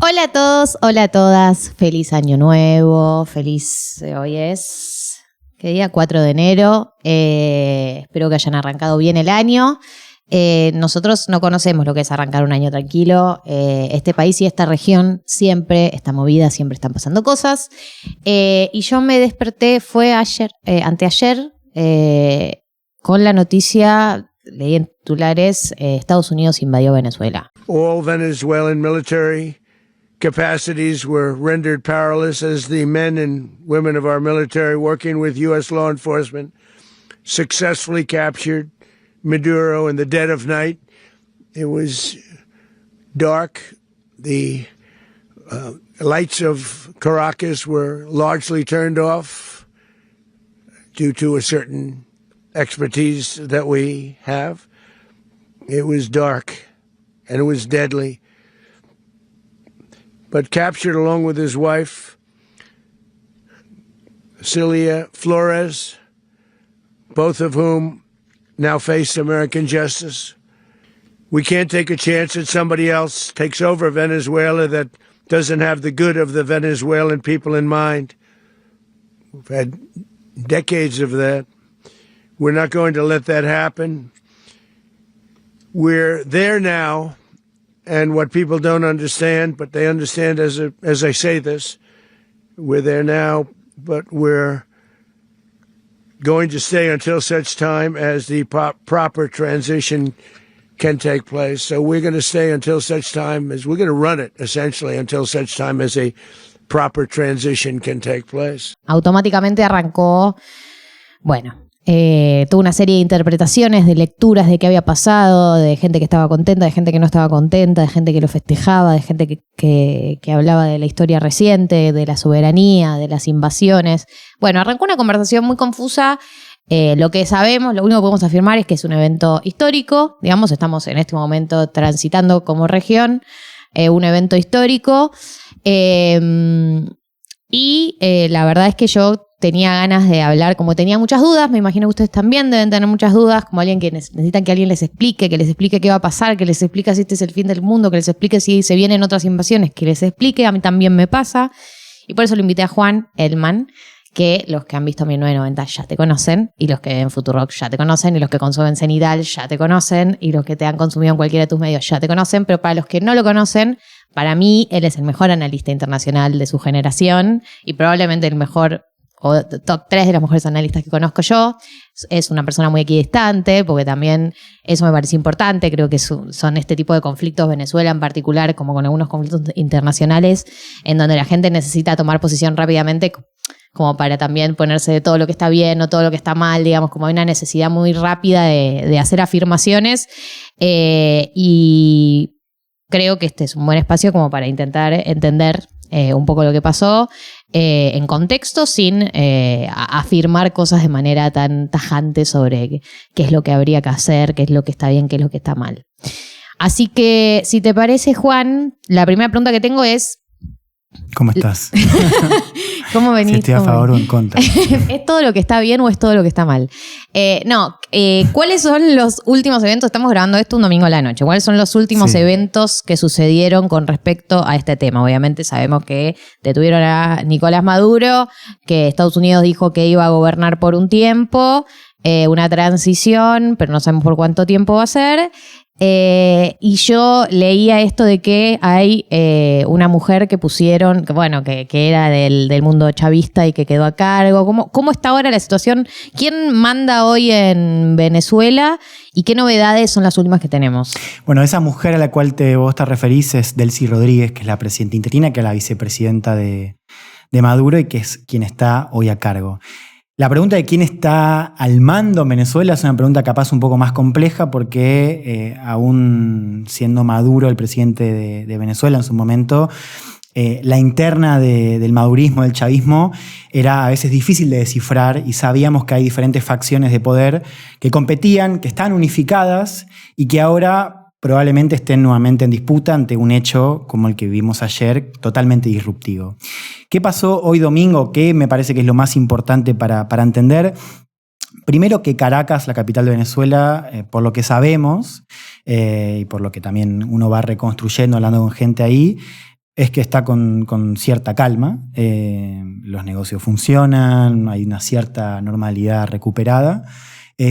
Hola a todos, hola a todas, feliz año nuevo, hoy es, ¿qué día? 4 de enero, espero que hayan arrancado bien el año. Nosotros no conocemos lo que es arrancar un año tranquilo, este país y esta región siempre está movida, siempre están pasando cosas, y yo me desperté, fue anteayer, con la noticia, leí en titulares, Estados Unidos invadió Venezuela. All Venezuelan military capacities were rendered powerless as the men and women of our military working with U.S. law enforcement successfully captured Maduro in the dead of night. It was dark. The lights of Caracas were largely turned off due to a certain expertise that we have. It was dark and it was deadly. But captured along with his wife, Celia Flores, both of whom now face American justice. We can't take a chance that somebody else takes over Venezuela that doesn't have the good of the Venezuelan people in mind. We've had decades of that. We're not going to let that happen. We're there now. And what people don't understand, but they understand as I say this, we're there now, but we're going to stay until such time as the proper transition can take place. So we're going to stay until such time as we're going to run it, essentially, until such time as a proper transition can take place. Automáticamente arrancó, bueno, toda una serie de interpretaciones, de lecturas de qué había pasado, de gente que estaba contenta, de gente que no estaba contenta, de gente que lo festejaba, de gente que hablaba de la historia reciente, de la soberanía, de las invasiones. Bueno, arrancó una conversación muy confusa. Lo que sabemos, lo único que podemos afirmar es que es un evento histórico. Digamos, estamos en este momento transitando como región un evento histórico. Y la verdad es que yo tenía ganas de hablar, como tenía muchas dudas, me imagino que ustedes también deben tener muchas dudas, como alguien que necesitan que alguien les explique, qué va a pasar, que les explique si este es el fin del mundo, que les explique si se vienen otras invasiones, que les explique, a mí también me pasa. Y por eso lo invité a Juan Elman, que los que han visto 1990 ya te conocen, y los que ven Futurock ya te conocen, y los que consumen Cenidal ya te conocen, y los que te han consumido en cualquiera de tus medios ya te conocen, pero para los que no lo conocen, para mí él es el mejor analista internacional de su generación, y probablemente el mejor o top 3 de los mejores analistas que conozco yo. Es una persona muy equidistante, porque también eso me parece importante. Creo que son este tipo de conflictos, Venezuela en particular, como con algunos conflictos internacionales, en donde la gente necesita tomar posición rápidamente, como para también ponerse de todo lo que está bien o todo lo que está mal, digamos, como hay una necesidad muy rápida de hacer afirmaciones, y creo que este es un buen espacio como para intentar entender un poco lo que pasó en contexto, sin afirmar cosas de manera tan tajante sobre qué es lo que habría que hacer, qué es lo que está bien, qué es lo que está mal. Así que, si te parece, Juan, la primera pregunta que tengo es... ¿Cómo estás? ¿Cómo venís? Si estoy a favor o en contra. ¿Es todo lo que está bien o es todo lo que está mal? ¿Cuáles son los últimos eventos? Estamos grabando esto un domingo a la noche. ¿Cuáles son los últimos eventos que sucedieron con respecto a este tema? Obviamente sabemos que detuvieron a Nicolás Maduro, que Estados Unidos dijo que iba a gobernar por un tiempo, una transición, pero no sabemos por cuánto tiempo va a ser. Y yo leía esto de que hay una mujer que pusieron, que era del mundo chavista y que quedó a cargo. ¿Cómo está ahora la situación? ¿Quién manda hoy en Venezuela? ¿Y qué novedades son las últimas que tenemos? Bueno, esa mujer a la cual vos te referís es Delcy Rodríguez, que es la presidenta interina, que es la vicepresidenta de Maduro y que es quien está hoy a cargo. La pregunta de quién está al mando en Venezuela es una pregunta capaz un poco más compleja, porque aún siendo Maduro el presidente de Venezuela en su momento, la interna del madurismo, del chavismo, era a veces difícil de descifrar, y sabíamos que hay diferentes facciones de poder que competían, que están unificadas y que ahora probablemente estén nuevamente en disputa ante un hecho como el que vivimos ayer, totalmente disruptivo. ¿Qué pasó hoy domingo? ¿Qué me parece que es lo más importante para entender? Primero, que Caracas, la capital de Venezuela, por lo que sabemos, y por lo que también uno va reconstruyendo hablando con gente ahí, es que está con cierta calma. Los negocios funcionan, hay una cierta normalidad recuperada.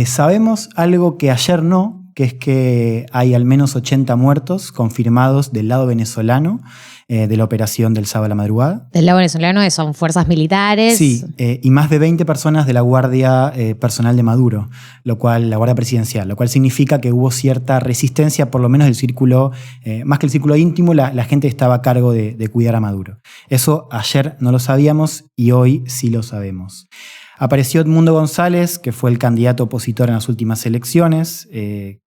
Sabemos algo que ayer no, que es que hay al menos 80 muertos confirmados del lado venezolano de la operación del sábado a la madrugada. Del lado venezolano son fuerzas militares. Sí, y más de 20 personas de la guardia personal de Maduro, la guardia presidencial, lo cual significa que hubo cierta resistencia, por lo menos del círculo, más que el círculo íntimo, la gente estaba a cargo de cuidar a Maduro. Eso ayer no lo sabíamos y hoy sí lo sabemos. Apareció Edmundo González, que fue el candidato opositor en las últimas elecciones,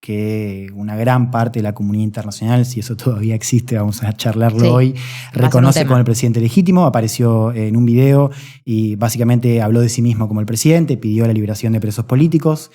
que una gran parte de la comunidad internacional, si eso todavía existe, vamos a charlarlo hoy, reconoce como el presidente legítimo. Apareció en un video y básicamente habló de sí mismo como el presidente, pidió la liberación de presos políticos.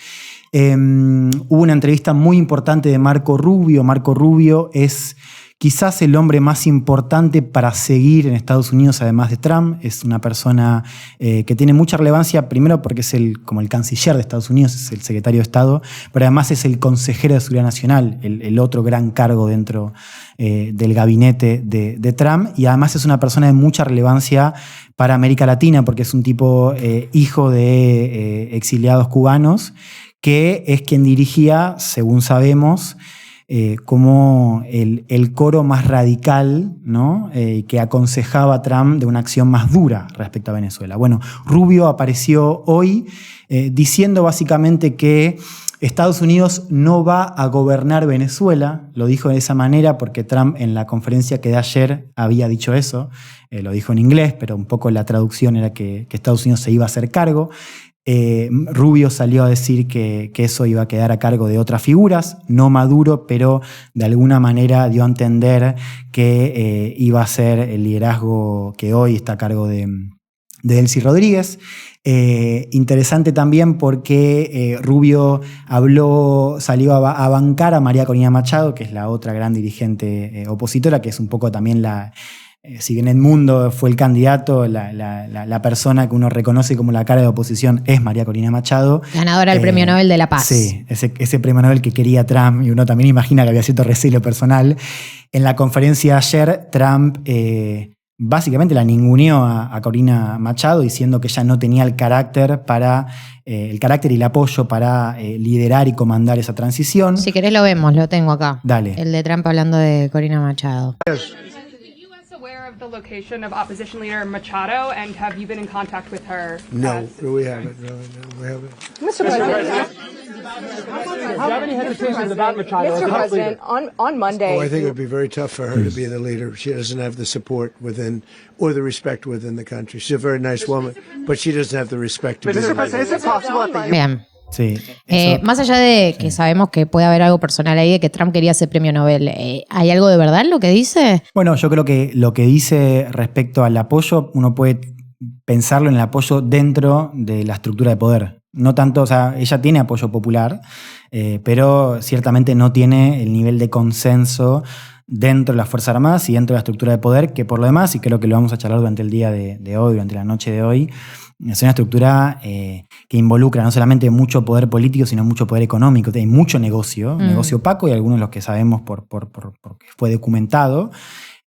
Hubo una entrevista muy importante de Marco Rubio. Marco Rubio es quizás el hombre más importante para seguir en Estados Unidos, además de Trump. Es una persona que tiene mucha relevancia, primero porque es como el canciller de Estados Unidos, es el secretario de Estado, pero además es el consejero de Seguridad Nacional, el otro gran cargo dentro del gabinete de Trump, y además es una persona de mucha relevancia para América Latina, porque es un tipo hijo de exiliados cubanos, que es quien dirigía, según sabemos, como el coro más radical, ¿no? Que aconsejaba a Trump de una acción más dura respecto a Venezuela. Bueno, Rubio apareció hoy diciendo básicamente que Estados Unidos no va a gobernar Venezuela. Lo dijo de esa manera porque Trump en la conferencia que de ayer había dicho eso. Lo dijo en inglés, pero un poco la traducción era que Estados Unidos se iba a hacer cargo. Rubio salió a decir que eso iba a quedar a cargo de otras figuras, no Maduro, pero de alguna manera dio a entender que iba a ser el liderazgo que hoy está a cargo de Delcy Rodríguez. Interesante también porque Rubio salió a bancar a María Corina Machado, que es la otra gran dirigente opositora, que es un poco también si bien Edmundo fue el candidato, la persona que uno reconoce como la cara de oposición es María Corina Machado. Ganadora del Premio Nobel de la Paz. Sí, ese Premio Nobel que quería Trump, y uno también imagina que había cierto recelo personal. En la conferencia de ayer, Trump básicamente la ninguneó a Corina Machado, diciendo que ella no tenía el carácter y el apoyo para liderar y comandar esa transición. Si querés lo vemos, lo tengo acá. Dale. El de Trump hablando de Corina Machado. Yes. Aware of the location of opposition leader Machado, and have you been in contact with her? No, we haven't. No, we haven't. Mr. President. Do you have any hesitations about Machado as Mr. the House leader? President, on Monday. Oh, I think it would be very tough for her to be the leader. She doesn't have the support within or the respect within the country. She's a very nice woman, but she doesn't have the respect to be the Mr. leader. President, is it possible that the Bien. Sí, Más allá de que sabemos que puede haber algo personal ahí, de que Trump quería ese premio Nobel, ¿hay algo de verdad en lo que dice? Bueno, yo creo que lo que dice respecto al apoyo, uno puede pensarlo en el apoyo dentro de la estructura de poder. No tanto, o sea, ella tiene apoyo popular, pero ciertamente no tiene el nivel de consenso dentro de las Fuerzas Armadas y dentro de la estructura de poder, que por lo demás, y creo que lo vamos a charlar durante el día de hoy, durante la noche de hoy, es una estructura que involucra no solamente mucho poder político, sino mucho poder económico. Hay mucho negocio, negocio opaco, y algunos de los que sabemos porque fue documentado.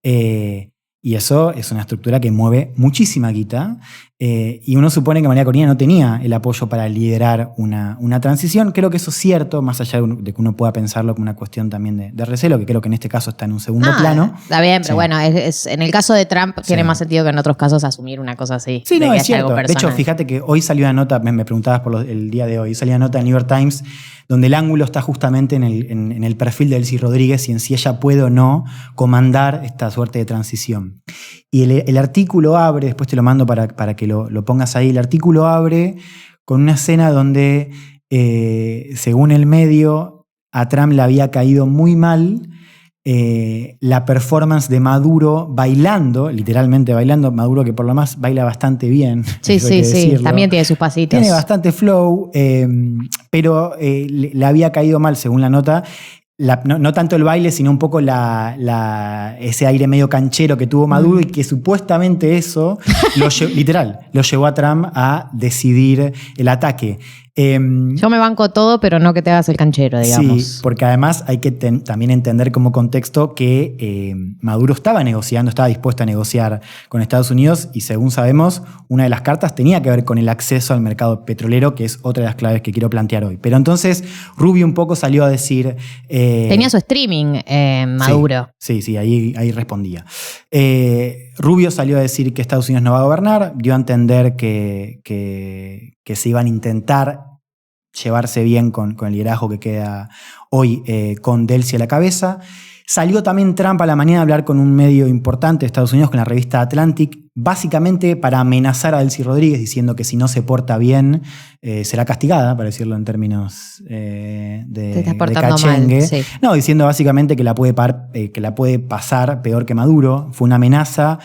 Y eso es una estructura que mueve muchísima guita. Y uno supone que María Corina no tenía el apoyo para liderar una transición. Creo que eso es cierto, más allá de que uno pueda pensarlo como una cuestión también de recelo, que creo que en este caso está en un segundo plano. Está bien, pero Sí. bueno, en el caso de Trump tiene Sí. más sentido que en otros casos asumir una cosa así. Sí, de no, que es haya algo cierto. De hecho, personal. fíjate que hoy salió una nota, me preguntabas por el día de hoy, salió una nota del New York Times donde el ángulo está justamente en el perfil de Delcy Rodríguez y en si ella puede o no comandar esta suerte de transición. Y el artículo abre, después te lo mando para que lo pongas ahí, el artículo abre con una escena donde, según el medio, a Trump le había caído muy mal la performance de Maduro bailando, literalmente bailando. Maduro, que por lo más baila bastante bien. Sí, eso hay sí, que sí. decirlo. También tiene sus pasitos. Tiene bastante flow, pero le había caído mal, según la nota. No tanto el baile, sino un poco ese aire medio canchero que tuvo Maduro, y que supuestamente eso literal, lo llevó a Trump a decidir el ataque. Yo me banco todo, pero no que te hagas el canchero, digamos. Sí, porque además hay que también entender como contexto que Maduro estaba dispuesto a negociar con Estados Unidos y según sabemos, una de las cartas tenía que ver con el acceso al mercado petrolero, que es otra de las claves que quiero plantear hoy. Pero entonces Rubio un poco salió a decir... Tenía su streaming, Maduro. Sí, ahí respondía. Rubio salió a decir que Estados Unidos no va a gobernar, dio a entender que se iban a intentar llevarse bien con el liderazgo que queda hoy con Delcy a la cabeza. Salió también Trump a la mañana a hablar con un medio importante de Estados Unidos, con la revista Atlantic, básicamente para amenazar a Delcy Rodríguez, diciendo que si no se porta bien será castigada, para decirlo en términos Te estás portando cachengue. mal, sí. No, diciendo básicamente que la puede pasar peor que Maduro. Fue una amenaza.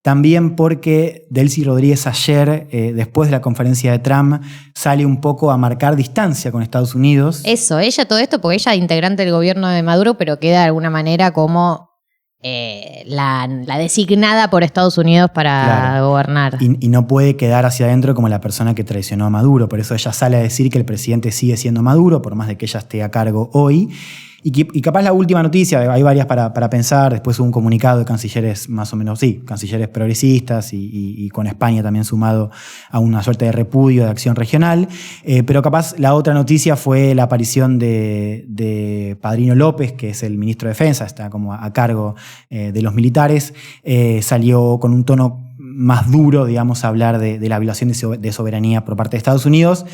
También porque Delcy Rodríguez ayer, después de la conferencia de Trump, sale un poco a marcar distancia con Estados Unidos. Eso, ella todo esto, porque ella es integrante del gobierno de Maduro, pero queda de alguna manera como la designada por Estados Unidos para gobernar. Y no puede quedar hacia adentro como la persona que traicionó a Maduro. Por eso ella sale a decir que el presidente sigue siendo Maduro, por más de que ella esté a cargo hoy. Y capaz la última noticia, hay varias para pensar, después hubo un comunicado de cancilleres más o menos, cancilleres progresistas y con España también sumado a una suerte de repudio de acción regional, pero capaz la otra noticia fue la aparición de Padrino López, que es el ministro de Defensa, está como a cargo de los militares, salió con un tono más duro, digamos, a hablar de la violación de soberanía por parte de Estados Unidos,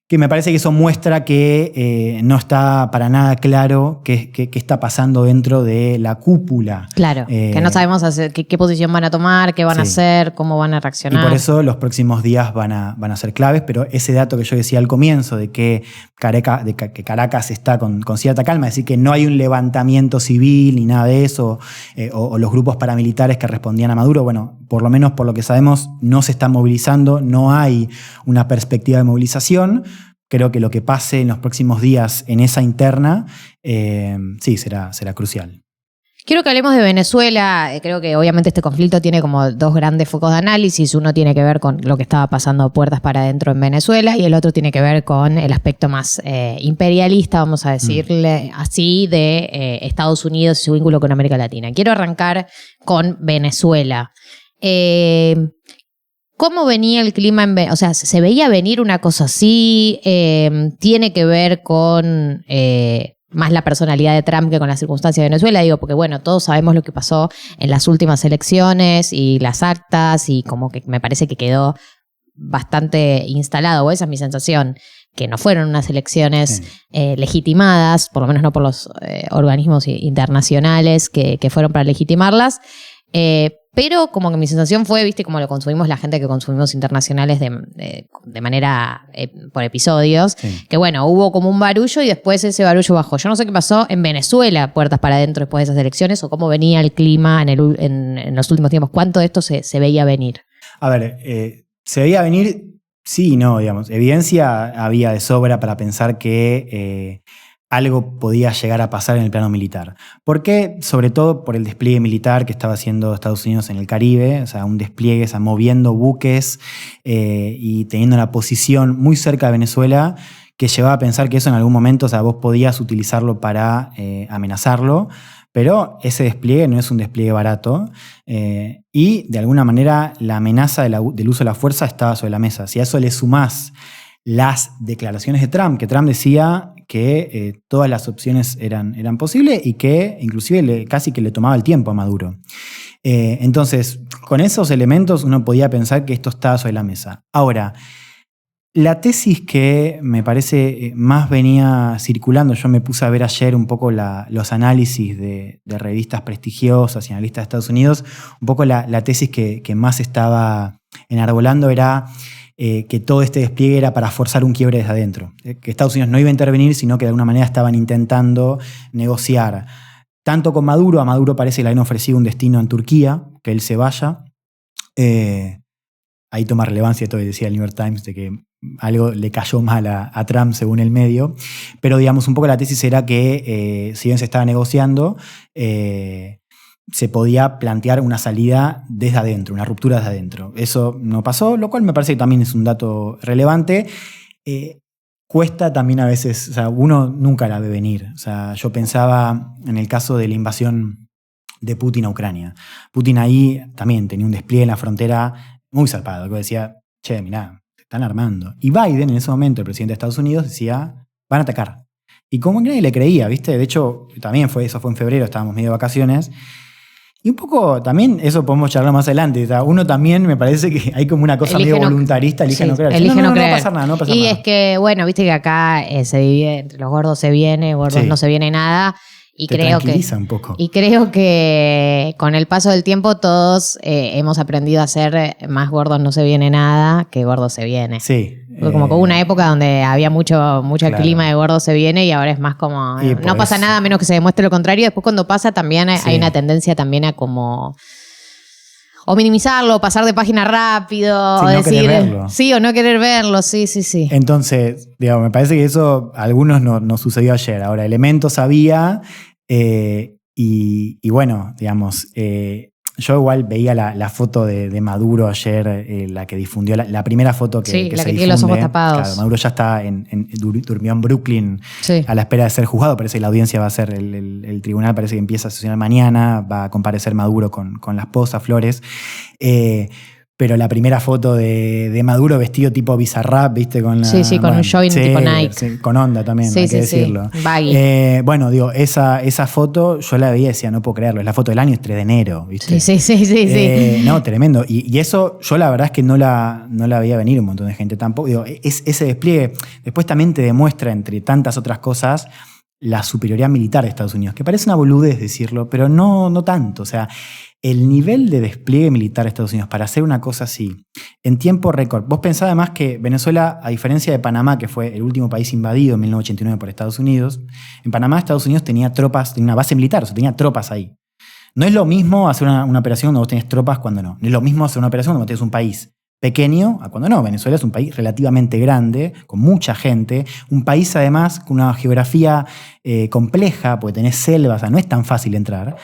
que me parece que eso muestra que no está para nada claro qué está pasando dentro de la cúpula. Claro, que no sabemos qué posición van a tomar, qué van a hacer, cómo van a reaccionar. Y por eso los próximos días van a ser claves, pero ese dato que yo decía al comienzo de que Caracas está con cierta calma, es decir, que no hay un levantamiento civil ni nada de eso, o los grupos paramilitares que respondían a Maduro, bueno, por lo menos por lo que sabemos, no se están movilizando, no hay una perspectiva de movilización. Creo que lo que pase en los próximos días en esa interna, será crucial. Quiero que hablemos de Venezuela. Creo que obviamente este conflicto tiene como dos grandes focos de análisis. Uno tiene que ver con lo que estaba pasando puertas para adentro en Venezuela y el otro tiene que ver con el aspecto más imperialista, vamos a decirle así, de Estados Unidos y su vínculo con América Latina. Quiero arrancar con Venezuela. ¿Cómo venía el clima en Venezuela? O sea, ¿se veía venir una cosa así? ¿Tiene que ver con más la personalidad de Trump que con las circunstancias de Venezuela? Digo, porque bueno, todos sabemos lo que pasó en las últimas elecciones y las actas y como que me parece que quedó bastante instalado, o esa es mi sensación, que no fueron unas elecciones legitimadas, por lo menos no por los organismos internacionales que fueron para legitimarlas. Pero como que mi sensación fue, viste, como lo consumimos la gente que consumimos internacionales de manera por episodios, que bueno, hubo como un barullo y después ese barullo bajó. Yo no sé qué pasó en Venezuela, puertas para adentro después de esas elecciones, o cómo venía el clima en los últimos tiempos. ¿Cuánto de esto se veía venir? A ver, ¿se veía venir? Sí y no, digamos. Evidencia había de sobra para pensar que algo podía llegar a pasar en el plano militar. ¿Por qué? Sobre todo por el despliegue militar que estaba haciendo Estados Unidos en el Caribe, o sea, un despliegue, o sea, moviendo buques y teniendo una posición muy cerca de Venezuela que llevaba a pensar que eso en algún momento, o sea, vos podías utilizarlo para amenazarlo, pero ese despliegue no es un despliegue barato y de alguna manera la amenaza del uso de la fuerza estaba sobre la mesa. Si a eso le sumás las declaraciones de Trump, que Trump decía que todas las opciones eran posibles y que inclusive casi que le tomaba el tiempo a Maduro. Entonces, con esos elementos uno podía pensar que esto estaba sobre la mesa. Ahora, la tesis que me parece más venía circulando, yo me puse a ver ayer un poco los análisis de revistas prestigiosas y analistas de Estados Unidos, un poco la tesis que más estaba enarbolando era que todo este despliegue era para forzar un quiebre desde adentro, que Estados Unidos no iba a intervenir, sino que de alguna manera estaban intentando negociar tanto con Maduro. A Maduro parece que le habían ofrecido un destino en Turquía, que él se vaya. Ahí toma relevancia esto que decía el New York Times, de que algo le cayó mal a Trump según el medio, pero digamos un poco la tesis era que si bien se estaba negociando, se podía plantear una salida desde adentro, una ruptura desde adentro. Eso no pasó, lo cual me parece que también es un dato relevante. cuesta también a veces, o sea, uno nunca la ve venir. O sea, yo pensaba en el caso de la invasión de Putin a Ucrania. Putin ahí también tenía un despliegue en la frontera muy zarpado, que decía, che, mirá, se están armando. Y Biden, en ese momento, el presidente de Estados Unidos, decía, van a atacar. Y como que nadie le creía, ¿viste? De hecho, también eso fue en febrero, estábamos medio de vacaciones. Y un poco también, eso podemos charlar más adelante. O sea, uno también me parece que hay como una cosa medio voluntarista, elige no creer. Elige no creer. No va a pasar nada, no va a pasar y nada. Es que, bueno, viste que acá se divide entre los gordos se viene, gordos Sí. no se viene nada. Y Te tranquiliza un poco. Y creo que con el paso del tiempo todos hemos aprendido a ser más gordos no se viene nada que gordos se viene. Sí. Fue como que hubo una época donde había mucho Claro. clima de gordo se viene y ahora es más como Y no pasa nada a menos que se demuestre lo contrario. Después cuando pasa también Sí. hay una tendencia también a como o minimizarlo, o pasar de página rápido, Sí, o no decir querer verlo. sí o no querer verlo, sí. Entonces, digamos, me parece que eso a algunos no sucedió ayer. Ahora, Elementos sabía y bueno, digamos, yo igual veía la foto de Maduro ayer, la que difundió, la primera foto que, Sí, que la se que tiene los difunde. ojos tapados. Claro, Maduro ya está durmió en Brooklyn Sí. a la espera de ser juzgado. Parece que la audiencia va a ser, el tribunal parece que empieza a sesionar mañana, va a comparecer Maduro con la esposa, Flores. Pero la primera foto de Maduro vestido tipo Bizarrap, ¿viste? Con Sí, con un joint tipo Nike. Sí, con onda también, Sí, hay que sí. decirlo. Baggy. Bueno, digo, esa foto yo la veía y decía, no puedo creerlo. Es la foto del año, es 3 de enero, ¿viste? Sí. No, tremendo. Y eso yo la verdad es que no la veía venir un montón de gente tampoco. Digo, ese despliegue después también te demuestra, entre tantas otras cosas, la superioridad militar de Estados Unidos, que parece una boludez decirlo, pero no tanto. O sea, el nivel de despliegue militar de Estados Unidos para hacer una cosa así, en tiempo récord. Vos pensás además que Venezuela, a diferencia de Panamá, que fue el último país invadido en 1989 por Estados Unidos, en Panamá Estados Unidos tenía tropas, tenía una base militar, o sea, tenía tropas ahí. No es lo mismo hacer una operación donde vos tenés tropas cuando no. No es lo mismo hacer una operación donde tenés un país pequeño a cuando no. Venezuela es un país relativamente grande, con mucha gente, un país además con una geografía compleja, porque tenés selvas, o sea, no es tan fácil entrar.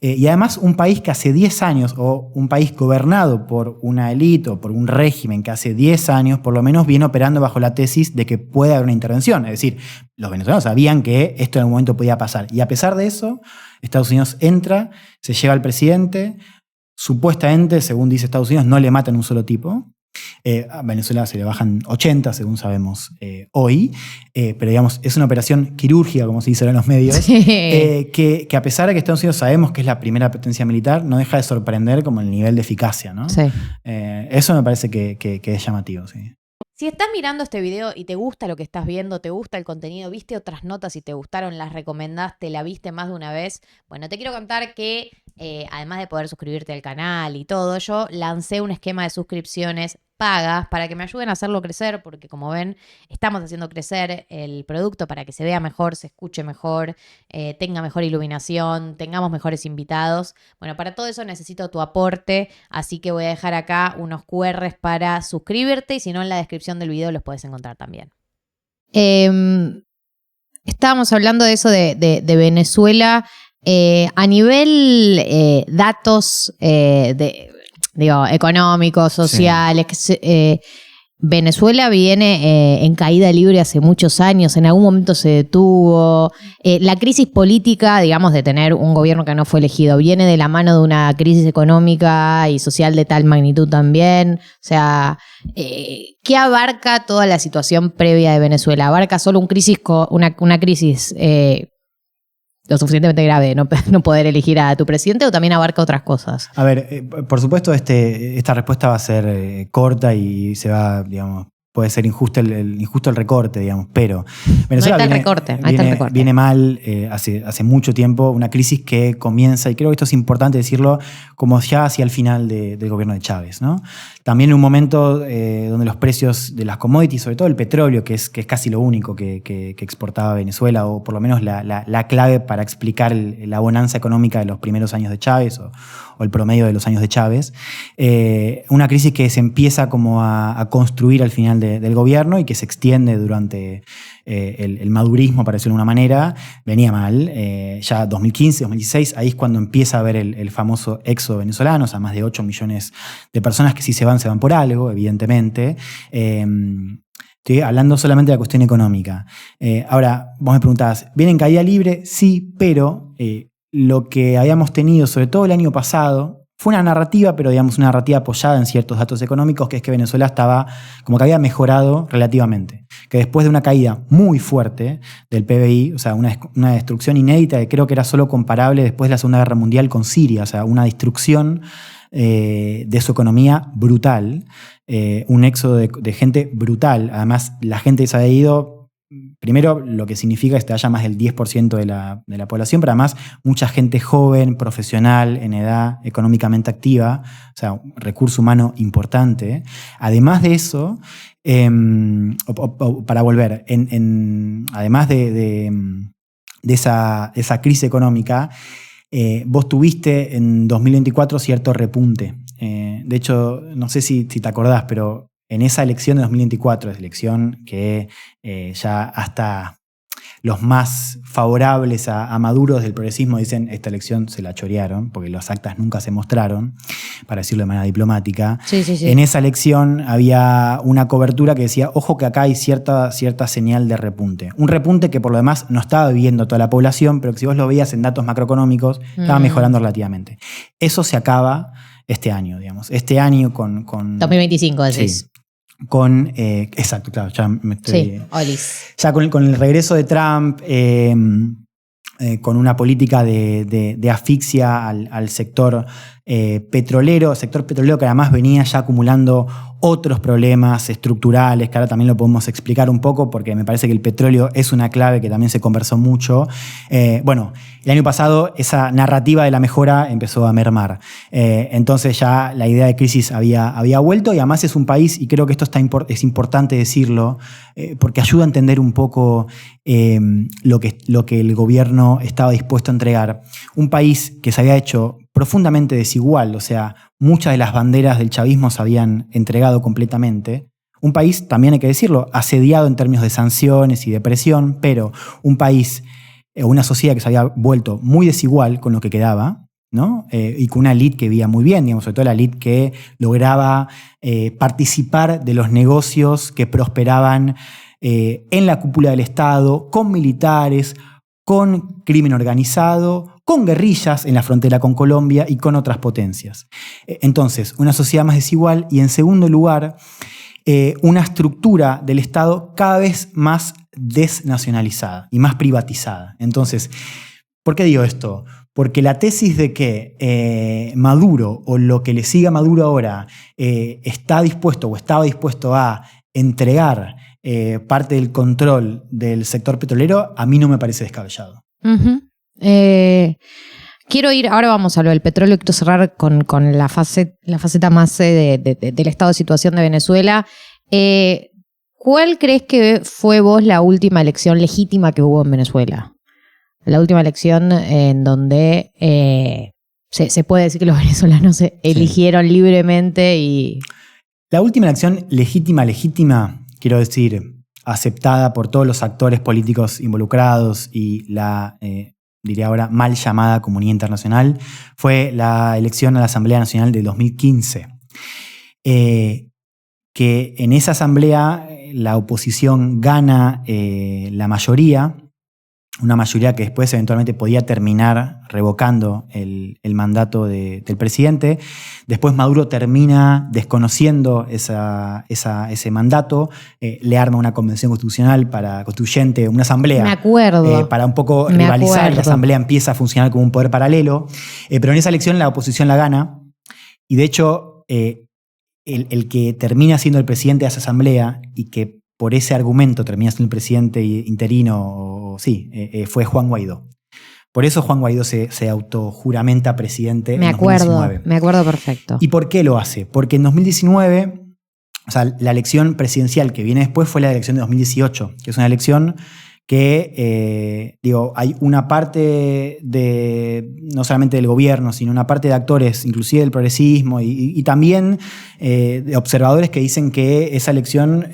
Y además un país que hace 10 años, o un país gobernado por una élite o por un régimen que hace 10 años, por lo menos viene operando bajo la tesis de que puede haber una intervención. Es decir, los venezolanos sabían que esto en algún momento podía pasar. Y a pesar de eso, Estados Unidos entra, se lleva al presidente, supuestamente, según dice Estados Unidos, no le matan un solo tipo. A Venezuela se le bajan 80, según sabemos hoy, pero digamos, es una operación quirúrgica, como se dice ahora en los medios, Sí. que a pesar de que Estados Unidos sabemos que es la primera potencia militar, no deja de sorprender como el nivel de eficacia, ¿no? Sí. Eso me parece que es llamativo, sí. Si estás mirando este video y te gusta lo que estás viendo, te gusta el contenido, viste otras notas y te gustaron, las recomendaste, la viste más de una vez, bueno, te quiero contar que además de poder suscribirte al canal y todo, yo lancé un esquema de suscripciones pagas para que me ayuden a hacerlo crecer, porque como ven, estamos haciendo crecer el producto para que se vea mejor, se escuche mejor, tenga mejor iluminación, tengamos mejores invitados. Bueno, para todo eso necesito tu aporte, así que voy a dejar acá unos QRs para suscribirte y si no en la descripción del video los puedes encontrar también. Estábamos hablando de eso de Venezuela. A nivel datos económicos, sociales, Venezuela viene en caída libre hace muchos años, en algún momento se detuvo. La crisis política, digamos, de tener un gobierno que no fue elegido, viene de la mano de una crisis económica y social de tal magnitud también. O sea, ¿qué abarca toda la situación previa de Venezuela? ¿Abarca solo una crisis lo suficientemente grave de no poder elegir a tu presidente o también abarca otras cosas? A ver, por supuesto esta respuesta va a ser corta y se va, digamos, puede ser injusto el recorte, digamos, pero Venezuela viene mal hace mucho tiempo, una crisis que comienza, y creo que esto es importante decirlo, como ya hacia el final del gobierno de Chávez, ¿no? También en un momento donde los precios de las commodities, sobre todo el petróleo, que es casi lo único que exportaba Venezuela, o por lo menos la clave para explicar la bonanza económica de los primeros años de Chávez o el promedio de los años de Chávez, una crisis que se empieza como a construir al final del gobierno y que se extiende durante el madurismo, para decirlo de una manera, venía mal. Ya 2015, 2016, ahí es cuando empieza a haber el famoso éxodo venezolano, o sea, más de 8 millones de personas que si se van por algo, evidentemente. Estoy hablando solamente de la cuestión económica. Ahora, vos me preguntabas, ¿viene en caída libre? Sí, pero lo que habíamos tenido, sobre todo el año pasado, fue una narrativa, pero digamos una narrativa apoyada en ciertos datos económicos, que es que Venezuela estaba como que había mejorado relativamente. Que después de una caída muy fuerte del PBI, o sea, una destrucción inédita que creo que era solo comparable después de la Segunda Guerra Mundial con Siria, o sea, una destrucción de su economía brutal, un éxodo de gente brutal. Además, la gente se había ido, primero, lo que significa es que haya más del 10% de la población, pero además mucha gente joven, profesional, en edad económicamente activa, o sea, un recurso humano importante. Además de eso, para volver, además de esa crisis económica, vos tuviste en 2024 cierto repunte. De hecho, no sé si te acordás, pero en esa elección de 2024, elección que ya hasta los más favorables a Maduro desde el progresismo dicen esta elección se la chorearon, porque las actas nunca se mostraron, para decirlo de manera diplomática. Sí. En esa elección había una cobertura que decía, ojo que acá hay cierta señal de repunte. Un repunte que por lo demás no estaba viviendo toda la población, pero que si vos lo veías en datos macroeconómicos, estaba mejorando relativamente. Eso se acaba este año, digamos. Este año con 2025, decís. Sí. Exacto, claro, ya me estoy... Sí, olis. Ya con el regreso de Trump, con una política de asfixia al sector petrolero que además venía ya acumulando otros problemas estructurales, que ahora también lo podemos explicar un poco, porque me parece que el petróleo es una clave que también se conversó mucho. Bueno, el año pasado esa narrativa de la mejora empezó a mermar. Entonces ya la idea de crisis había vuelto, y además es un país, y creo que esto es importante decirlo, porque ayuda a entender un poco lo que el gobierno estaba dispuesto a entregar. Un país que se había hecho profundamente desigual, o sea, muchas de las banderas del chavismo se habían entregado completamente. Un país, también hay que decirlo, asediado en términos de sanciones y de presión, pero un país, una sociedad que se había vuelto muy desigual con lo que quedaba, ¿no? Y con una élite que vivía muy bien, digamos, sobre todo la élite que lograba participar de los negocios que prosperaban en la cúpula del Estado, con militares, con crimen organizado, con guerrillas en la frontera con Colombia y con otras potencias. Entonces, una sociedad más desigual y, en segundo lugar, una estructura del Estado cada vez más desnacionalizada y más privatizada. Entonces, ¿por qué digo esto? Porque la tesis de que Maduro, o lo que le siga a Maduro ahora, está dispuesto o estaba dispuesto a entregar parte del control del sector petrolero, a mí no me parece descabellado. Uh-huh. Quiero ir, ahora vamos a lo del petróleo, quiero cerrar con la faceta más del estado de situación de Venezuela. ¿Cuál crees que fue vos la última elección legítima que hubo en Venezuela? La última elección en donde se puede decir que los venezolanos se eligieron libremente y... La última elección legítima, quiero decir, aceptada por todos los actores políticos involucrados y la, diría ahora, mal llamada comunidad internacional, fue la elección a la Asamblea Nacional de 2015. Que en esa asamblea la oposición gana la mayoría, una mayoría que después eventualmente podía terminar revocando el mandato del presidente. Después Maduro termina desconociendo ese mandato, le arma una convención constitucional constituyente, una asamblea. Me acuerdo. Para un poco rivalizar. La asamblea empieza a funcionar como un poder paralelo. Pero en esa elección la oposición la gana, y de hecho el que termina siendo el presidente de esa asamblea y que por ese argumento termina siendo el presidente interino, fue Juan Guaidó. Por eso Juan Guaidó se autojuramenta presidente en 2019. Me acuerdo perfecto. ¿Y por qué lo hace? Porque en 2019, o sea, la elección presidencial que viene después fue la elección de 2018, que es una elección que, hay una parte no solamente del gobierno, sino una parte de actores, inclusive del progresismo, y también de observadores que dicen que esa elección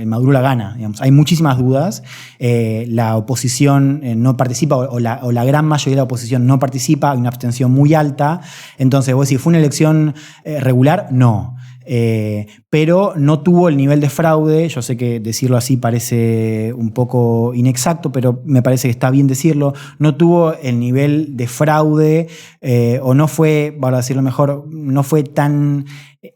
Maduro la gana. Digamos. Hay muchísimas dudas. La oposición no participa, o la gran mayoría de la oposición no participa, hay una abstención muy alta. Entonces, vos decís, ¿fue una elección regular? No. pero no tuvo el nivel de fraude. Yo sé que decirlo así parece un poco inexacto, pero me parece que está bien decirlo. No tuvo el nivel de fraude, o no fue, para decirlo mejor, no fue tan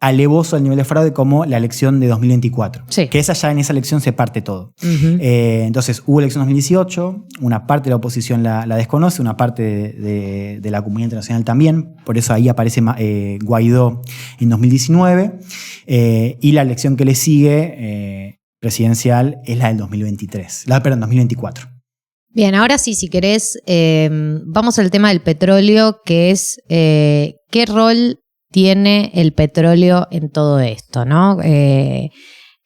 alevoso el nivel de fraude como la elección de 2024. Sí. Que ya en esa elección se parte todo. Ujú. Entonces hubo elección 2018, una parte de la oposición la desconoce, una parte de la comunidad internacional también, por eso ahí aparece Guaidó en 2019, y la elección que le sigue, presidencial, es la del 2024. Bien, ahora sí, si querés, vamos al tema del petróleo, que es qué rol tiene el petróleo en todo esto, ¿no?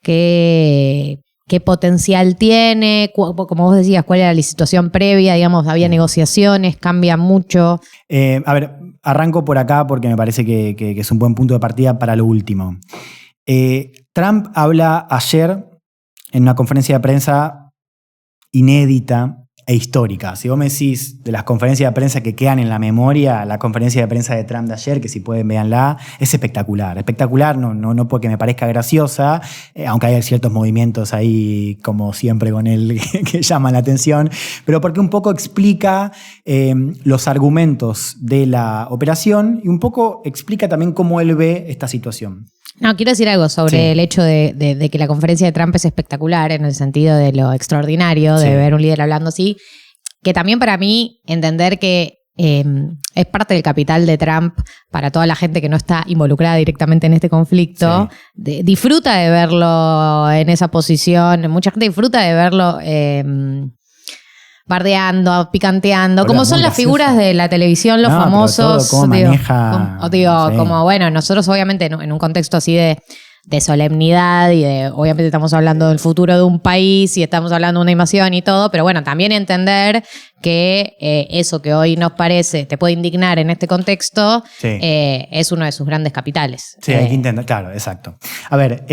¿Qué potencial tiene? Como vos decías, ¿cuál era la situación previa? Digamos, había negociaciones, cambia mucho. A ver, arranco por acá porque me parece que es un buen punto de partida para lo último. Trump habla ayer en una conferencia de prensa inédita e histórica. Si vos me decís de las conferencias de prensa que quedan en la memoria, la conferencia de prensa de Trump de ayer, que si pueden véanla, es espectacular. Espectacular, no porque me parezca graciosa, aunque hay ciertos movimientos ahí, como siempre con él, que llaman la atención, pero porque un poco explica los argumentos de la operación y un poco explica también cómo él ve esta situación. No, quiero decir algo sobre el hecho de que la conferencia de Trump es espectacular en el sentido de lo extraordinario de ver un líder hablando así, que también para mí entender que es parte del capital de Trump para toda la gente que no está involucrada directamente en este conflicto, disfruta de verlo en esa posición, mucha gente disfruta de verlo bardeando, picanteando, como son las figuras de la televisión, los famosos. Todo, cómo maneja, como bueno, nosotros obviamente en un contexto así de solemnidad y de, obviamente estamos hablando del futuro de un país y estamos hablando de una invasión y todo, pero bueno, también entender que eso que hoy nos parece, te puede indignar en este contexto, es uno de sus grandes capitales. Sí, hay que entender, claro, exacto. A ver,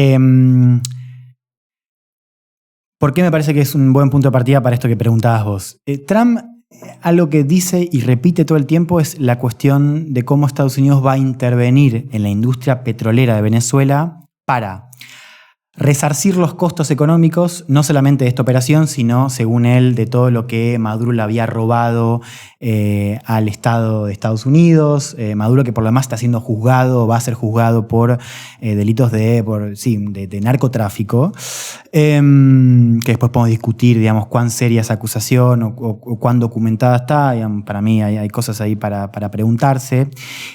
¿por qué me parece que es un buen punto de partida para esto que preguntabas vos? Trump, algo que dice y repite todo el tiempo es la cuestión de cómo Estados Unidos va a intervenir en la industria petrolera de Venezuela para resarcir los costos económicos, no solamente de esta operación, sino, según él, de todo lo que Maduro le había robado al Estado de Estados Unidos. Maduro, que por lo demás está siendo juzgado, va a ser juzgado por delitos de narcotráfico, que después podemos discutir, digamos, cuán seria esa acusación o cuán documentada está. Digamos, para mí hay cosas ahí para preguntarse.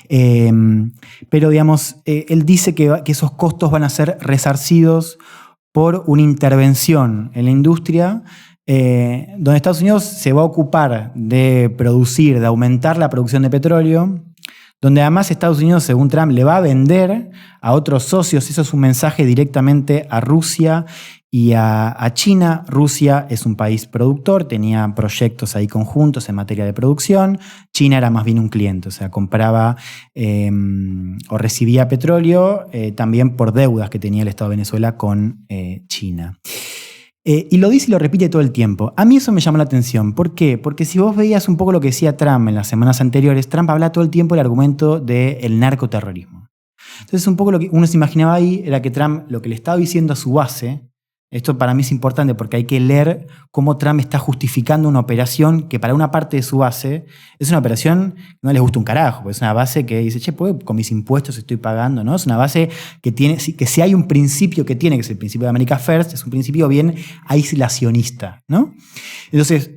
Pero, digamos, él dice que esos costos van a ser resarcidos por una intervención en la industria donde Estados Unidos se va a ocupar de producir, de aumentar la producción de petróleo, donde además Estados Unidos, según Trump, le va a vender a otros socios. Eso es un mensaje directamente a Rusia y a China. Rusia es un país productor, tenía proyectos ahí conjuntos en materia de producción. China era más bien un cliente, o sea, compraba o recibía petróleo también por deudas que tenía el Estado de Venezuela con China. Y lo dice y lo repite todo el tiempo. A mí eso me llamó la atención. ¿Por qué? Porque si vos veías un poco lo que decía Trump en las semanas anteriores, Trump habla todo el tiempo del argumento del narcoterrorismo. Entonces un poco lo que uno se imaginaba ahí era que Trump lo que le estaba diciendo a su base, esto para mí es importante porque hay que leer cómo Trump está justificando una operación que para una parte de su base es una operación que no les gusta un carajo, porque es una base que dice, che, pues con mis impuestos estoy pagando, ¿no? Es una base que tiene, que si hay un principio que tiene, que es el principio de America First, es un principio bien aislacionista, ¿no? Entonces,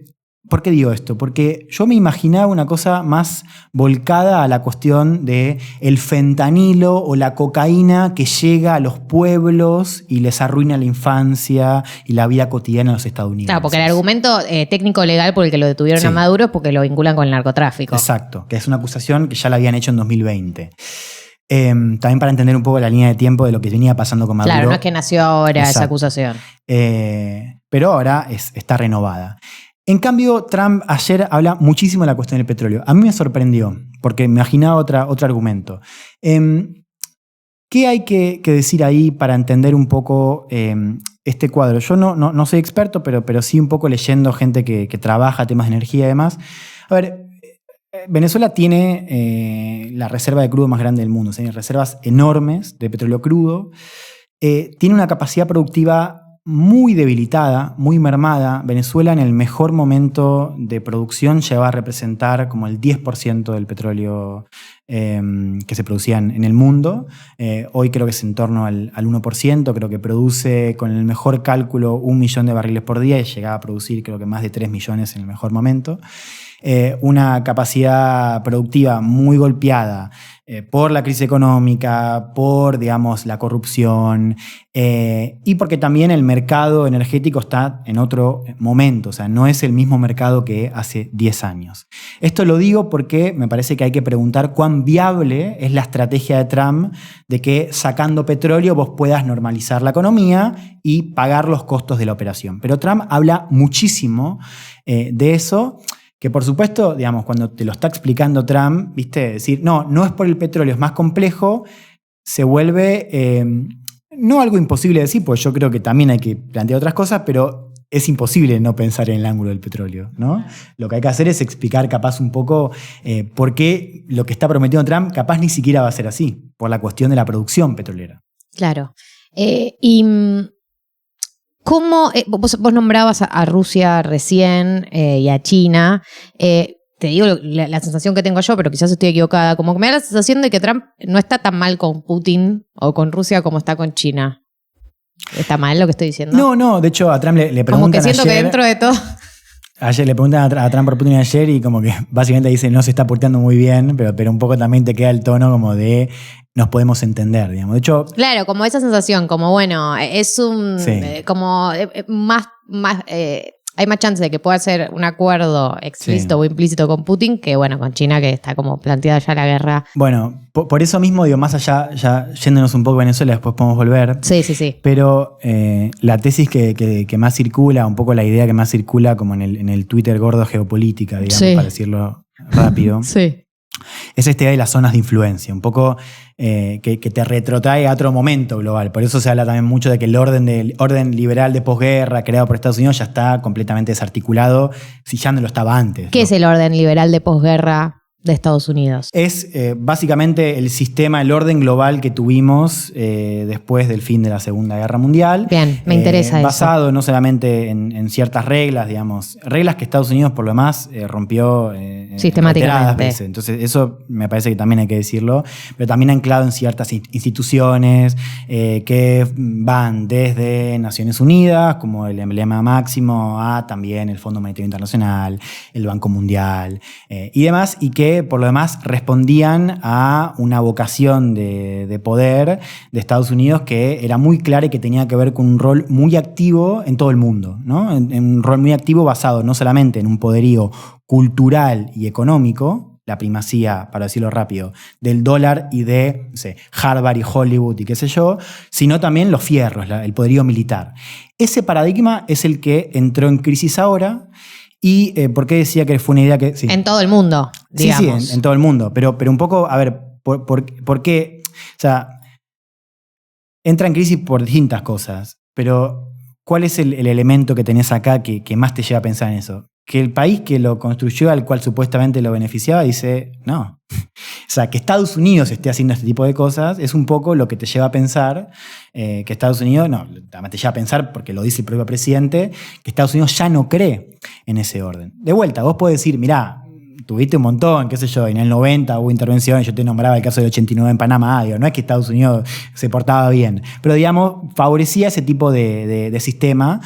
¿por qué digo esto? Porque yo me imaginaba una cosa más volcada a la cuestión de el fentanilo o la cocaína que llega a los pueblos y les arruina la infancia y la vida cotidiana de los estadounidenses. Claro, porque el argumento técnico legal por el que lo detuvieron a Maduro es porque lo vinculan con el narcotráfico. Exacto, que es una acusación que ya la habían hecho en 2020. También para entender un poco la línea de tiempo de lo que venía pasando con Maduro. Claro, no es que nació ahora esa acusación. Pero ahora está renovada. En cambio, Trump ayer habla muchísimo de la cuestión del petróleo. A mí me sorprendió, porque me imaginaba otro argumento. ¿Qué hay que decir ahí para entender un poco este cuadro? Yo no soy experto, pero sí un poco leyendo gente que trabaja temas de energía y demás. A ver, Venezuela tiene la reserva de crudo más grande del mundo. O sea, tiene reservas enormes de petróleo crudo. tiene una capacidad productiva muy debilitada, muy mermada. Venezuela en el mejor momento de producción llegaba a representar como el 10% del petróleo que se producía en el mundo. Hoy creo que es en torno al 1%, creo que produce con el mejor cálculo 1 millón de barriles por día y llegaba a producir creo que más de 3 millones en el mejor momento. Una capacidad productiva muy golpeada por la crisis económica, por, digamos, la corrupción y porque también el mercado energético está en otro momento, o sea, no es el mismo mercado que hace 10 años. Esto lo digo porque me parece que hay que preguntar cuán viable es la estrategia de Trump de que sacando petróleo vos puedas normalizar la economía y pagar los costos de la operación. Pero Trump habla muchísimo de eso. Que por supuesto, digamos, cuando te lo está explicando Trump, ¿viste? Decir, no es por el petróleo, es más complejo, se vuelve no algo imposible de decir, pues yo creo que también hay que plantear otras cosas, pero es imposible no pensar en el ángulo del petróleo, ¿no? Lo que hay que hacer es explicar capaz un poco por qué lo que está prometiendo Trump capaz ni siquiera va a ser así, por la cuestión de la producción petrolera. Claro. ¿Cómo vos nombrabas a Rusia recién y a China? Te digo la sensación que tengo yo, pero quizás estoy equivocada. Como que me da la sensación de que Trump no está tan mal con Putin o con Rusia como está con China. ¿Está mal lo que estoy diciendo? No. De hecho, a Trump le preguntan como que siento ayer, que dentro de todo... Ayer le preguntan a Trump por Putin ayer y como que básicamente dice no se está portando muy bien, pero un poco también te queda el tono como de nos podemos entender, digamos. De hecho... Claro, como esa sensación, como bueno, es un... Sí. Hay más chance de que pueda ser un acuerdo explícito o implícito con Putin que, bueno, con China, que está como planteada ya la guerra. Bueno, por eso mismo, digo, más allá, ya yéndonos un poco a Venezuela, después podemos volver. Sí. Pero la tesis que más circula, un poco la idea que más circula como en el Twitter gordo geopolítica, digamos, para decirlo rápido. Sí. Es esta idea de las zonas de influencia, un poco que te retrotrae a otro momento global. Por eso se habla también mucho de que el orden liberal de posguerra creado por Estados Unidos ya está completamente desarticulado, si ya no lo estaba antes. ¿Qué es el orden liberal de posguerra de Estados Unidos? Es básicamente el sistema, el orden global que tuvimos después del fin de la Segunda Guerra Mundial. Bien, me interesa eso. Basado no solamente en ciertas reglas, digamos, reglas que Estados Unidos por lo demás rompió sistemáticamente. Entonces eso me parece que también hay que decirlo, pero también anclado en ciertas instituciones que van desde Naciones Unidas, como el emblema máximo, a también el Fondo Monetario Internacional, el Banco Mundial y demás, y que por lo demás respondían a una vocación de poder de Estados Unidos que era muy clara y que tenía que ver con un rol muy activo en todo el mundo, ¿no? En un rol muy activo basado no solamente en un poderío cultural y económico, la primacía, para decirlo rápido, del dólar y de Harvard y Hollywood y qué sé yo, sino también los fierros, el poderío militar. Ese paradigma es el que entró en crisis ahora. ¿Y por qué decía que fue una idea que... Sí. En todo el mundo, digamos. Sí, en todo el mundo. Pero un poco, a ver, ¿por qué? O sea, entra en crisis por distintas cosas, pero ¿cuál es el elemento que tenés acá que más te lleva a pensar en eso? Que el país que lo construyó, al cual supuestamente lo beneficiaba, dice, no. O sea, que Estados Unidos esté haciendo este tipo de cosas es un poco lo que te lleva a pensar que Estados Unidos, te lleva a pensar, porque lo dice el propio presidente, que Estados Unidos ya no cree en ese orden. De vuelta, vos podés decir, mirá, tuviste un montón, qué sé yo, en el 90 hubo intervenciones, yo te nombraba el caso del 89 en Panamá, digo, no es que Estados Unidos se portaba bien, pero digamos, favorecía ese tipo de sistema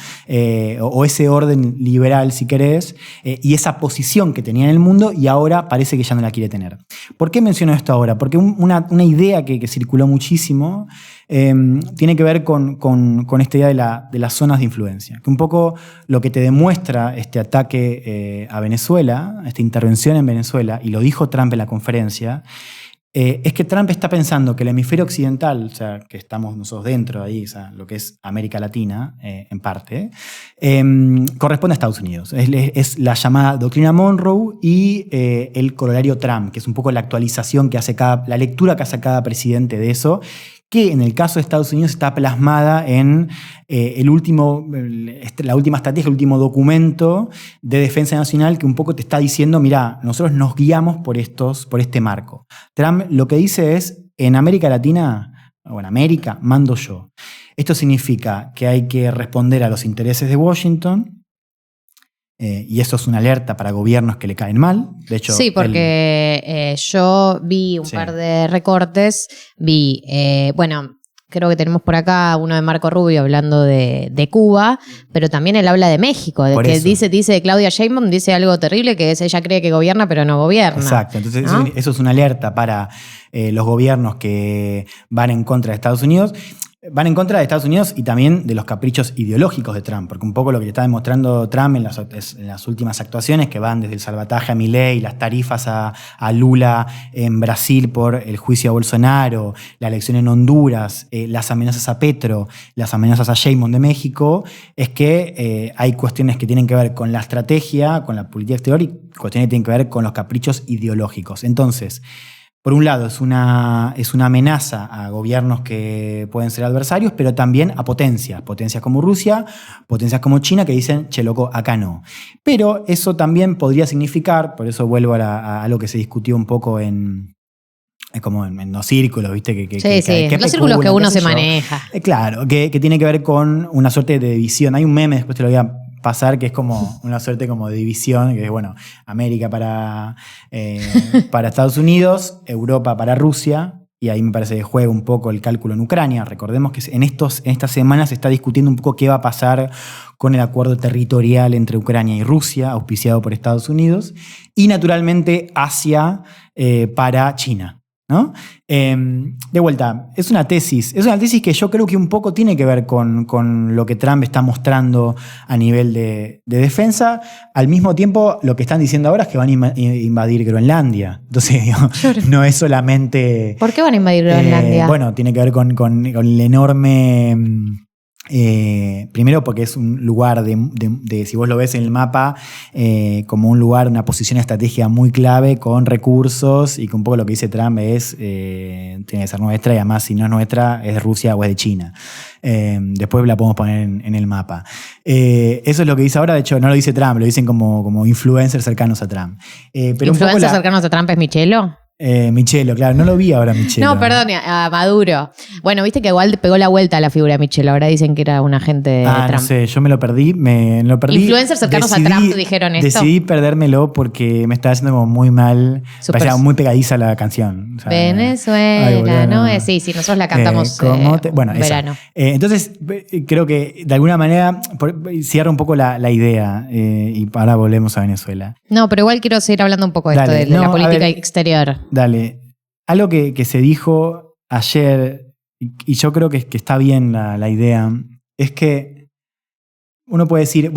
o ese orden liberal, si querés, y esa posición que tenía en el mundo y ahora parece que ya no la quiere tener. ¿Por qué menciono esto ahora? Porque una idea que circuló muchísimo tiene que ver con esta idea de las zonas de influencia, que un poco lo que te demuestra este ataque a Venezuela, esta intervención en Venezuela, y lo dijo Trump en la conferencia, es que Trump está pensando que el hemisferio occidental, o sea, que estamos nosotros dentro de ahí, o sea, lo que es América Latina, en parte, corresponde a Estados Unidos. Es la llamada doctrina Monroe y el corolario Trump, que es un poco la actualización que hace la lectura que hace cada presidente de eso, que en el caso de Estados Unidos está plasmada en la última estrategia, el último documento de defensa nacional que un poco te está diciendo, mirá, nosotros nos guiamos por este marco. Trump lo que dice es, en América Latina, o en América, mando yo. Esto significa que hay que responder a los intereses de Washington, y eso es una alerta para gobiernos que le caen mal. De hecho, sí, porque yo vi un par de recortes, creo que tenemos por acá uno de Marco Rubio hablando de Cuba, pero también él habla de México, de que dice de Claudia Sheinbaum, dice algo terrible, que es ella cree que gobierna, pero no gobierna. Exacto, entonces ¿no? eso es una alerta para los gobiernos que van en contra de Estados Unidos. Van en contra de Estados Unidos y también de los caprichos ideológicos de Trump, porque un poco lo que le está demostrando Trump en las últimas actuaciones, que van desde el salvataje a Milei, las tarifas a Lula en Brasil por el juicio a Bolsonaro, la elección en Honduras, las amenazas a Petro, las amenazas a Sheinbaum de México, es que hay cuestiones que tienen que ver con la estrategia, con la política exterior, y cuestiones que tienen que ver con los caprichos ideológicos. Entonces, por un lado, es una amenaza a gobiernos que pueden ser adversarios, pero también a potencias como Rusia, potencias como China, que dicen, che, loco, acá no. Pero eso también podría significar, por eso vuelvo a lo que se discutió un poco en los círculos, ¿viste? Los círculos que uno se maneja. Claro, que tiene que ver con una suerte de división. Hay un meme, después te lo voy a pasar, que es como una suerte como de división, que es, América para Estados Unidos, Europa para Rusia, y ahí me parece que juega un poco el cálculo en Ucrania. Recordemos que en estas semanas se está discutiendo un poco qué va a pasar con el acuerdo territorial entre Ucrania y Rusia, auspiciado por Estados Unidos, y naturalmente Asia para China, ¿no? De vuelta, es una tesis que yo creo que un poco tiene que ver con lo que Trump está mostrando a nivel de defensa. Al mismo tiempo, lo que están diciendo ahora es que van a invadir Groenlandia. Entonces, no es solamente... ¿Por qué van a invadir Groenlandia? Tiene que ver con el enorme... primero porque es un lugar de si vos lo ves en el mapa, como un lugar, una posición estratégica muy clave, con recursos, y que un poco lo que dice Trump es tiene que ser nuestra, y además si no es nuestra es de Rusia o es de China. Después la podemos poner en el mapa. Eso es lo que dice ahora. De hecho no lo dice Trump, lo dicen como influencers cercanos a Trump. Pero ¿influencers cercanos a Trump es Michelo? Michelo, claro, no lo vi ahora Michelo. No, perdón, a Maduro. Bueno, viste que igual pegó la vuelta a la figura de Michelo. Ahora dicen que era un agente de Trump. No sé, yo me lo perdí. Influencers cercanos a Trump dijeron esto. Decidí perdérmelo porque me estaba haciendo como muy mal. Parecía muy pegadiza la canción. O sea, Venezuela, ¿no? Sí, nosotros la cantamos verano. Entonces, creo que de alguna manera cierra un poco la idea, y ahora volvemos a Venezuela. No, pero igual quiero seguir hablando un poco de esto, de la política exterior. Dale. Algo que se dijo ayer, y yo creo que está bien la idea, es que uno puede decir,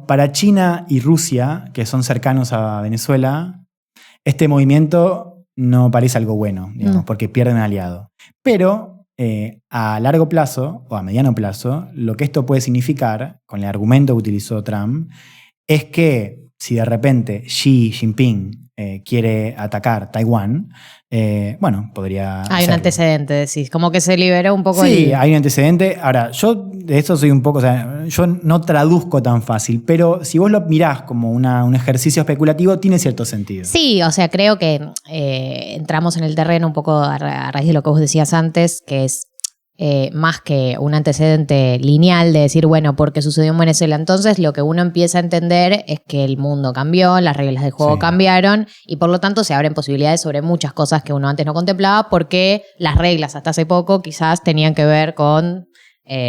para China y Rusia, que son cercanos a Venezuela, este movimiento no parece algo bueno, digamos, porque pierden aliado. Pero a largo plazo, o a mediano plazo, lo que esto puede significar, con el argumento que utilizó Trump, es que si de repente Xi Jinping quiere atacar Taiwán, podría Hay hacerlo. un antecedente, decís, como que se liberó un poco. Sí, hay un antecedente. Ahora, yo de eso soy un poco, yo no traduzco tan fácil, pero si vos lo mirás como un ejercicio especulativo, tiene cierto sentido. Sí, creo que entramos en el terreno un poco a raíz de lo que vos decías antes, que es más que un antecedente lineal de decir, porque sucedió en Venezuela. Entonces lo que uno empieza a entender es que el mundo cambió, las reglas del juego cambiaron, y por lo tanto se abren posibilidades sobre muchas cosas que uno antes no contemplaba, porque las reglas hasta hace poco quizás tenían que ver con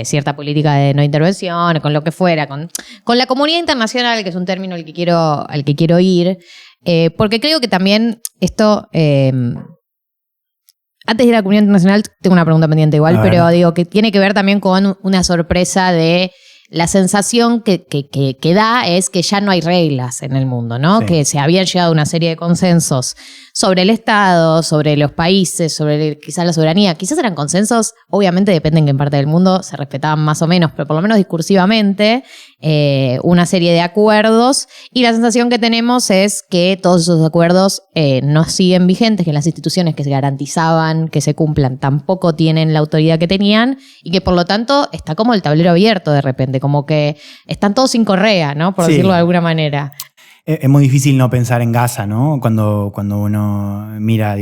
cierta política de no intervención, con lo que fuera, con la comunidad internacional, que es un término al que quiero ir, porque creo que también esto... Antes de ir a la comunidad internacional, tengo una pregunta pendiente igual, pero digo que tiene que ver también con una sorpresa de la sensación que da es que ya no hay reglas en el mundo, ¿no? Sí. Que se habían llegado a una serie de consensos sobre el Estado, sobre los países, sobre quizás la soberanía. Quizás eran consensos, obviamente depende en qué parte del mundo se respetaban más o menos, pero por lo menos discursivamente, una serie de acuerdos, y la sensación que tenemos es que todos esos acuerdos no siguen vigentes, que las instituciones que se garantizaban que se cumplan tampoco tienen la autoridad que tenían, y que por lo tanto está como el tablero abierto de repente, como que están todos sin correa, ¿no? Por decirlo de alguna manera. Es muy difícil no pensar en Gaza, ¿no? Cuando uno mira,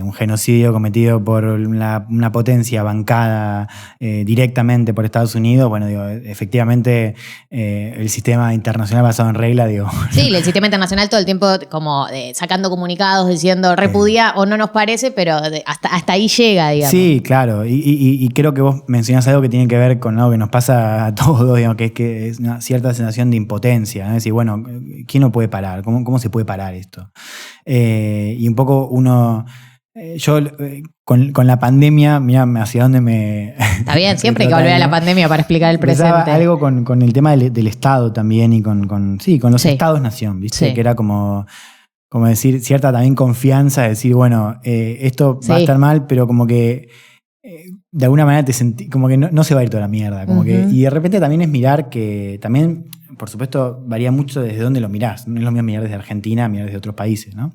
un genocidio cometido por una potencia bancada directamente por Estados Unidos. Bueno, efectivamente el sistema internacional basado en regla, Sí, el sistema internacional todo el tiempo como sacando comunicados diciendo repudia o no nos parece, pero hasta ahí llega, digamos. Sí, claro. Y creo que vos mencionás algo que tiene que ver con algo que nos pasa a todos, digamos, que es una cierta sensación de impotencia, ¿no? Es decir, bueno, ¿quién no puede parar? ¿Cómo se puede parar esto? Y un poco uno... Yo con la pandemia, mira hacia dónde me... Está bien, siempre hay que volver a la pandemia para explicar el presente. Algo con el tema del Estado también y con los estados-nación, ¿viste? Sí. Que era como decir, cierta también confianza, de decir, bueno, esto va a estar mal, pero como que de alguna manera te sentí, como que no se va a ir toda la mierda. Como que, y de repente también es mirar que también, por supuesto, varía mucho desde dónde lo mirás. No es lo mismo mirar desde Argentina, mirar desde otros países, ¿no?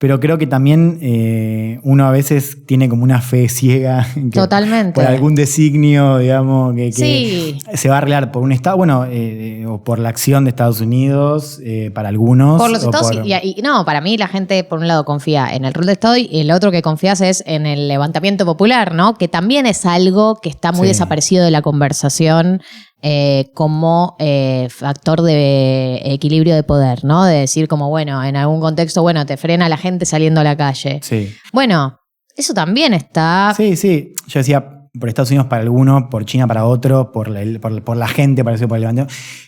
Pero creo que también uno a veces tiene como una fe ciega Totalmente. Por algún designio, digamos, que Sí. se va a arreglar por un Estado, o por la acción de Estados Unidos, para algunos. Por los Estados y no, para mí la gente por un lado confía en el rol de Estado y el otro que confías es en el levantamiento popular, ¿no? Que también es algo que está muy desaparecido de la conversación como factor de equilibrio de poder, ¿no? De decir como, bueno, en algún contexto, bueno, te frena la gente saliendo a la calle. Sí. Bueno, eso también está... Sí. Yo decía, por Estados Unidos para algunos, por China para otros, por la gente, por el levantamiento.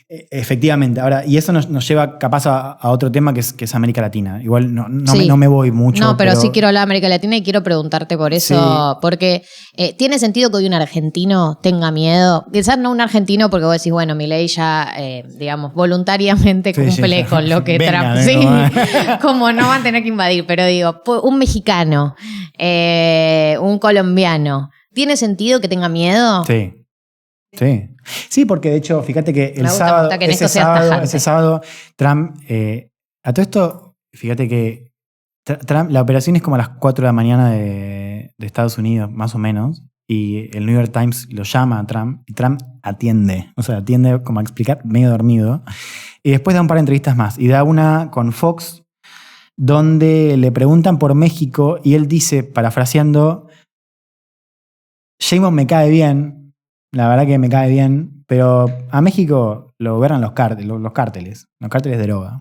Efectivamente. Ahora, y eso nos lleva capaz a otro tema que es América Latina. Igual no me voy mucho. No, pero sí quiero hablar de América Latina y quiero preguntarte por eso. Porque tiene sentido que hoy un argentino tenga miedo. Quizás no un argentino porque vos decís, bueno, Milei ya, digamos, voluntariamente cumple con lo que Venga, Trump... Sí, como no van a tener que invadir. Pero digo, un mexicano, un colombiano... ¿Tiene sentido que tenga miedo? Sí. Sí, porque de hecho, fíjate que ese sábado, Trump, a todo esto, fíjate que Trump, la operación es como a las 4 de la mañana de Estados Unidos, más o menos, y el New York Times lo llama a Trump, y Trump atiende como a explicar, medio dormido, y después da un par de entrevistas más, y da una con Fox, donde le preguntan por México, y él dice, parafraseando, Sheinbaum me cae bien, la verdad que me cae bien, pero a México lo gobiernan los cárteles de droga.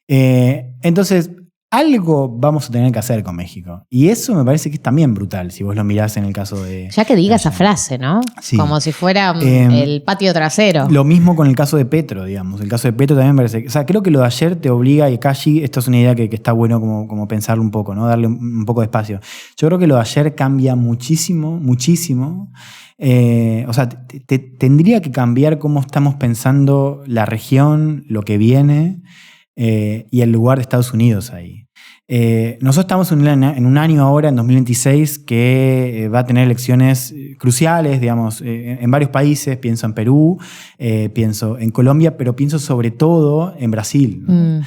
Entonces, algo vamos a tener que hacer con México. Y eso me parece que es también brutal, si vos lo mirás en el caso de... Ya que diga esa frase, ¿no? Sí. Como si fuera el patio trasero. Lo mismo con el caso de Petro, digamos. El caso de Petro también me parece... O sea, creo que lo de ayer te obliga, y acá allí, esto es una idea que está bueno como pensarlo un poco, ¿no? Darle un poco de espacio. Yo creo que lo de ayer cambia muchísimo. O sea, tendría que cambiar cómo estamos pensando la región, lo que viene, y el lugar de Estados Unidos ahí. Nosotros estamos en un año ahora, en 2026, que va a tener elecciones cruciales, digamos, en varios países. Pienso en Perú, pienso en Colombia, pero pienso sobre todo en Brasil, ¿no?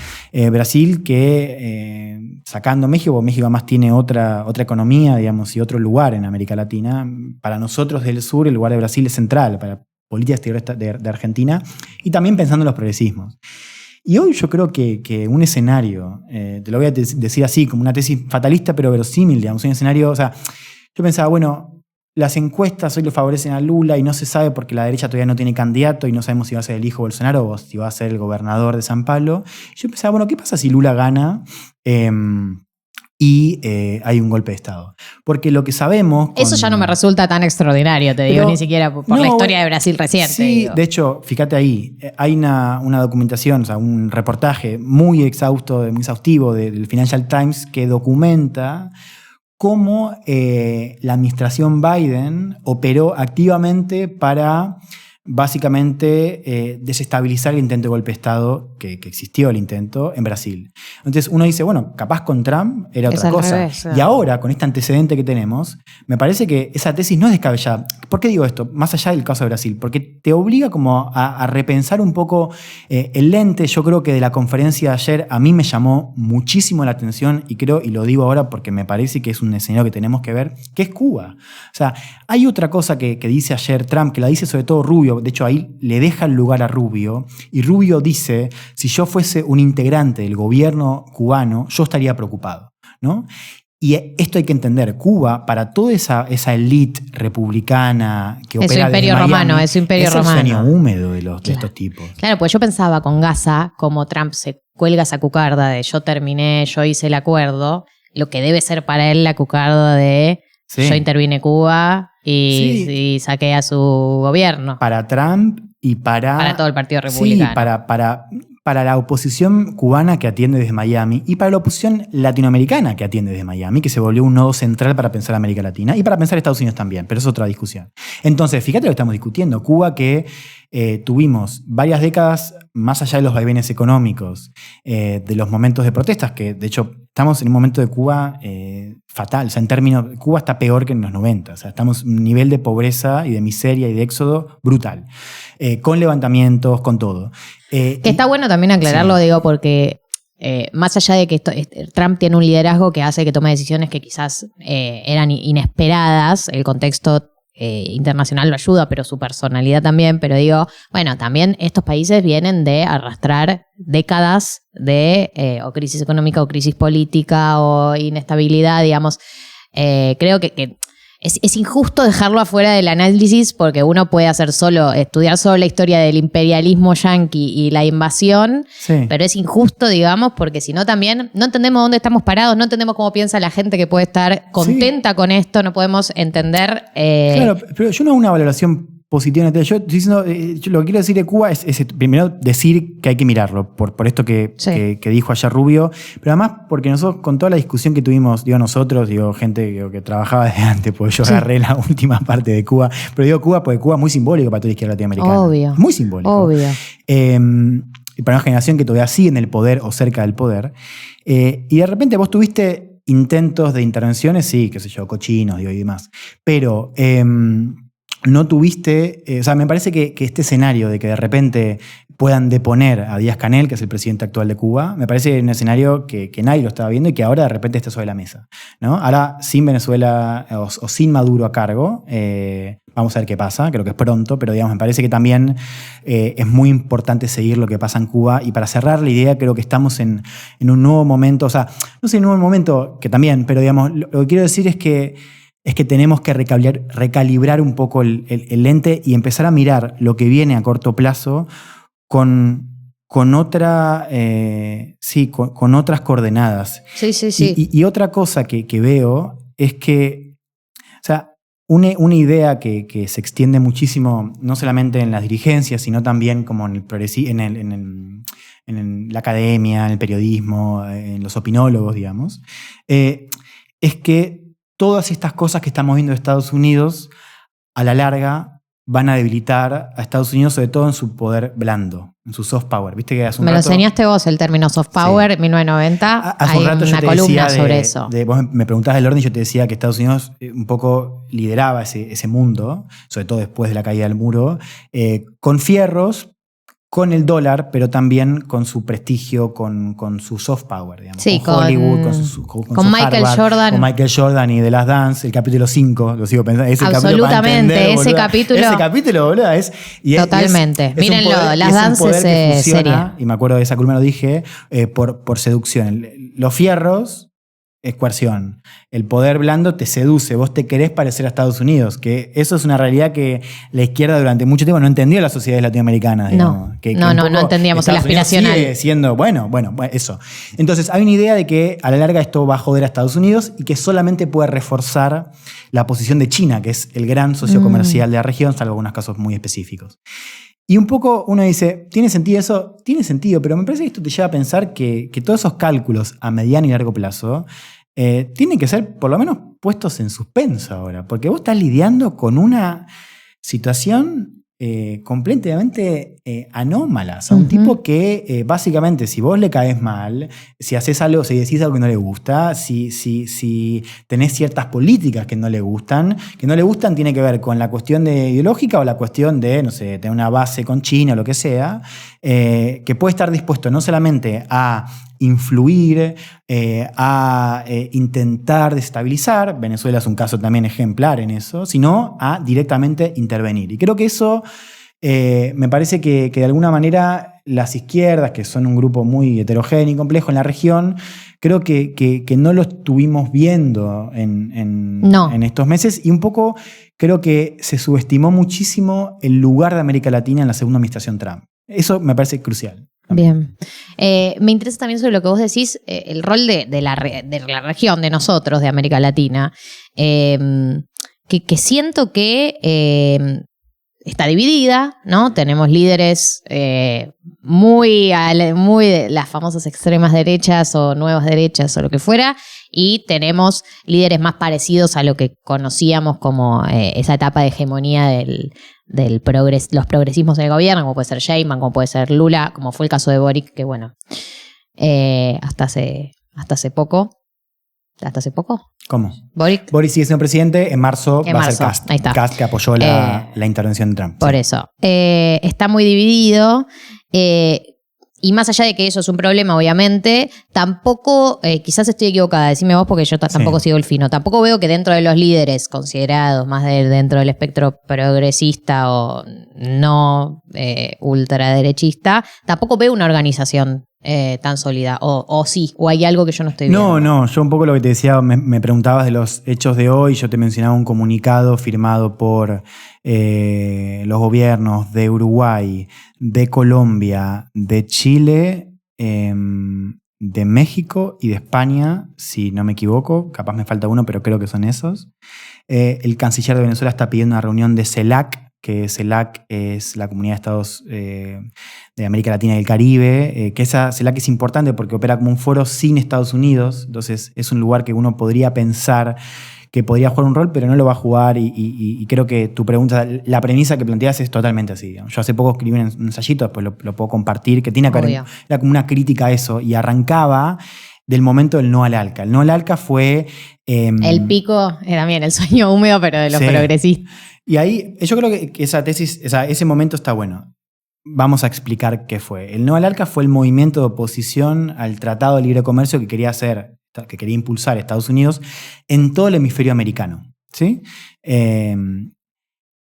Brasil que, sacando México, México además tiene otra economía, digamos, y otro lugar en América Latina. Para nosotros del sur, el lugar de Brasil es central para políticas exteriores de Argentina, y también pensando en los progresismos. Y hoy yo creo que un escenario, te lo voy a decir así, como una tesis fatalista, pero verosímil, digamos, un escenario, o sea, yo pensaba, bueno, las encuestas hoy lo favorecen a Lula y no se sabe porque la derecha todavía no tiene candidato y no sabemos si va a ser el hijo Bolsonaro o si va a ser el gobernador de San Pablo. Yo pensaba, bueno, ¿qué pasa si Lula gana y hay un golpe de Estado? Porque lo que sabemos... Eso ya no me resulta tan extraordinario, te digo, ni siquiera por la historia de Brasil reciente. Sí, digo. De hecho, fíjate ahí, hay una documentación, o sea, un reportaje muy exhaustivo del Financial Times que documenta cómo la administración Biden operó activamente para... básicamente desestabilizar el intento de golpe de Estado que existió, el intento, en Brasil. Entonces uno dice, bueno, capaz con Trump era otra cosa. Revés, y ahora, con este antecedente que tenemos, me parece que esa tesis no es descabellada. ¿Por qué digo esto? Más allá del caso de Brasil, porque te obliga como a repensar un poco el lente. Yo creo que de la conferencia de ayer a mí me llamó muchísimo la atención, y lo digo ahora porque me parece que es un escenario que tenemos que ver, que es Cuba. O sea, hay otra cosa que dice ayer Trump, que la dice sobre todo Rubio, Rubio, de hecho ahí le deja el lugar a Rubio, y Rubio dice, si yo fuese un integrante del gobierno cubano, yo estaría preocupado, ¿no? Y esto hay que entender, Cuba, para toda esa élite republicana que opera su imperio desde romano, Miami, es su imperio romano. Es el sueño húmedo de estos tipos. Claro, pues yo pensaba con Gaza, como Trump se cuelga esa cucarda de yo terminé, yo hice el acuerdo, lo que debe ser para él la cucarda de yo intervine Cuba y saqué a su gobierno. Para Trump y para todo el Partido Republicano. Sí, para la oposición cubana que atiende desde Miami y para la oposición latinoamericana que atiende desde Miami, que se volvió un nodo central para pensar América Latina y para pensar Estados Unidos también, pero es otra discusión. Entonces, fíjate lo que estamos discutiendo. Cuba que tuvimos varias décadas más allá de los vaivenes económicos, de los momentos de protestas, que de hecho estamos en un momento de Cuba fatal. O sea, en términos, Cuba está peor que en los 90. O sea, estamos en un nivel de pobreza y de miseria y de éxodo brutal. Con levantamientos, con todo. Que está bueno también aclararlo, digo, porque más allá de que Trump tiene un liderazgo que hace que tome decisiones que quizás eran inesperadas, el contexto internacional lo ayuda, pero su personalidad también, pero digo, bueno, también estos países vienen de arrastrar décadas de o crisis económica o crisis política o inestabilidad, digamos. Creo que es injusto dejarlo afuera del análisis porque uno puede estudiar solo la historia del imperialismo yanqui y la invasión, pero es injusto, digamos, porque si no también no entendemos dónde estamos parados, no entendemos cómo piensa la gente que puede estar contenta con esto, no podemos entender... Claro, pero yo no hago una valoración positiva. Yo lo que quiero decir de Cuba es primero decir que hay que mirarlo, por esto que dijo ayer Rubio, pero además porque nosotros, con toda la discusión que tuvimos, gente que trabajaba desde antes, porque yo agarré la última parte de Cuba, pero digo Cuba porque Cuba es muy simbólico para toda la izquierda latinoamericana. Obvio. Muy simbólico. Obvio. Y para una generación que todavía sigue en el poder o cerca del poder. Y de repente vos tuviste intentos de intervenciones, sí, qué sé yo, cochinos y demás, pero... no tuviste, me parece que este escenario de que de repente puedan deponer a Díaz-Canel, que es el presidente actual de Cuba, me parece un escenario que nadie lo estaba viendo y que ahora de repente está sobre la mesa, ¿no? Ahora sin Venezuela o sin Maduro a cargo, vamos a ver qué pasa, creo que es pronto, pero digamos, me parece que también es muy importante seguir lo que pasa en Cuba. Y para cerrar la idea, creo que estamos en un nuevo momento, no sé, en un nuevo momento que también, pero digamos, lo que quiero decir es que tenemos que recalibrar un poco el lente y empezar a mirar lo que viene a corto plazo con otras coordenadas. Sí. Y otra cosa que veo es que, una idea que se extiende muchísimo, no solamente en las dirigencias, sino también como en la academia, en el periodismo, en los opinólogos, digamos, es que todas estas cosas que estamos viendo de Estados Unidos, a la larga, van a debilitar a Estados Unidos, sobre todo en su poder blando, en su soft power. ¿Viste que hace un Me rato, lo enseñaste vos, el término soft power, en 1990. Hace un rato hay yo una te columna decía sobre eso. Vos me preguntabas del orden y yo te decía que Estados Unidos un poco lideraba ese mundo, sobre todo después de la caída del muro, con fierros, con el dólar, pero también con su prestigio, con su soft power, digamos. Sí, con Hollywood, con Michael Harvard, Jordan. Con Michael Jordan y The Last Dance, el capítulo 5, lo sigo pensando. Absolutamente, ese capítulo, boludo, es... Totalmente. Mírenlo, Last Dance es serie. Y me acuerdo de esa columna, lo dije, por seducción. Los fierros es coerción. El poder blando te seduce, vos te querés parecer a Estados Unidos, que eso es una realidad que la izquierda durante mucho tiempo no entendió las sociedades latinoamericanas. No, no entendíamos el aspiracional. Sigue siendo, bueno, eso. Entonces hay una idea de que a la larga esto va a joder a Estados Unidos y que solamente puede reforzar la posición de China, que es el gran socio comercial de la región, salvo algunos casos muy específicos. Y un poco uno dice, ¿tiene sentido eso? Tiene sentido, pero me parece que esto te lleva a pensar que todos esos cálculos a mediano y largo plazo tienen que ser por lo menos puestos en suspenso ahora, porque vos estás lidiando con una situación completamente anómala. O sea, un tipo que básicamente, si vos le caes mal, si haces algo, si decís algo que no le gusta, si tenés ciertas políticas que no le gustan tiene que ver con la cuestión de ideológica o la cuestión de, no sé, tener una base con China o lo que sea, que puede estar dispuesto no solamente a influir, a intentar desestabilizar, Venezuela es un caso también ejemplar en eso, sino a directamente intervenir. Y creo que eso Me parece que de alguna manera las izquierdas, que son un grupo muy heterogéneo y complejo en la región, creo que no lo estuvimos viendo en estos meses, y un poco creo que se subestimó muchísimo el lugar de América Latina en la segunda administración Trump. Eso me parece crucial. Bien. Me interesa también sobre lo que vos decís, el rol de la región, de nosotros, de América Latina, que siento que está dividida, ¿no? Tenemos líderes muy de las famosas extremas derechas o nuevas derechas o lo que fuera, y tenemos líderes más parecidos a lo que conocíamos como esa etapa de hegemonía los progresismos del gobierno, como puede ser Sheinbaum, como puede ser Lula, como fue el caso de Boric, que bueno, hasta hace poco. ¿Hasta hace poco? ¿Cómo? Boric sigue siendo presidente, en marzo va a ser Kast. Ahí está. Kast, que apoyó la intervención de Trump. Por eso. Está muy dividido. Y más allá de que eso es un problema, obviamente, tampoco, quizás estoy equivocada, decime vos porque yo tampoco sigo el fino, tampoco veo que dentro de los líderes considerados más dentro del espectro progresista o no ultraderechista, tampoco veo una organización tan sólida, o sí, o hay algo que yo no estoy viendo. No, yo un poco lo que te decía, me preguntabas de los hechos de hoy, yo te mencionaba un comunicado firmado por los gobiernos de Uruguay, de Colombia, de Chile, de México y de España, si no me equivoco, capaz me falta uno, pero creo que son esos. El canciller de Venezuela está pidiendo una reunión de CELAC, que CELAC es la Comunidad de Estados de América Latina y el Caribe, que esa CELAC es importante porque opera como un foro sin Estados Unidos, entonces es un lugar que uno podría pensar que podría jugar un rol, pero no lo va a jugar, y creo que tu pregunta, la premisa que planteas es totalmente así. Digamos. Yo hace poco escribí un ensayito, después lo puedo compartir, que tiene que ver, era como una crítica a eso, y arrancaba del momento del no al ALCA. El no al ALCA fue... el pico, también el sueño húmedo, pero de los progresistas. Y ahí, yo creo que esa tesis, ese momento está bueno. Vamos a explicar qué fue. El no al ALCA fue el movimiento de oposición al Tratado de Libre Comercio que quería impulsar Estados Unidos en todo el hemisferio americano. ¿Sí?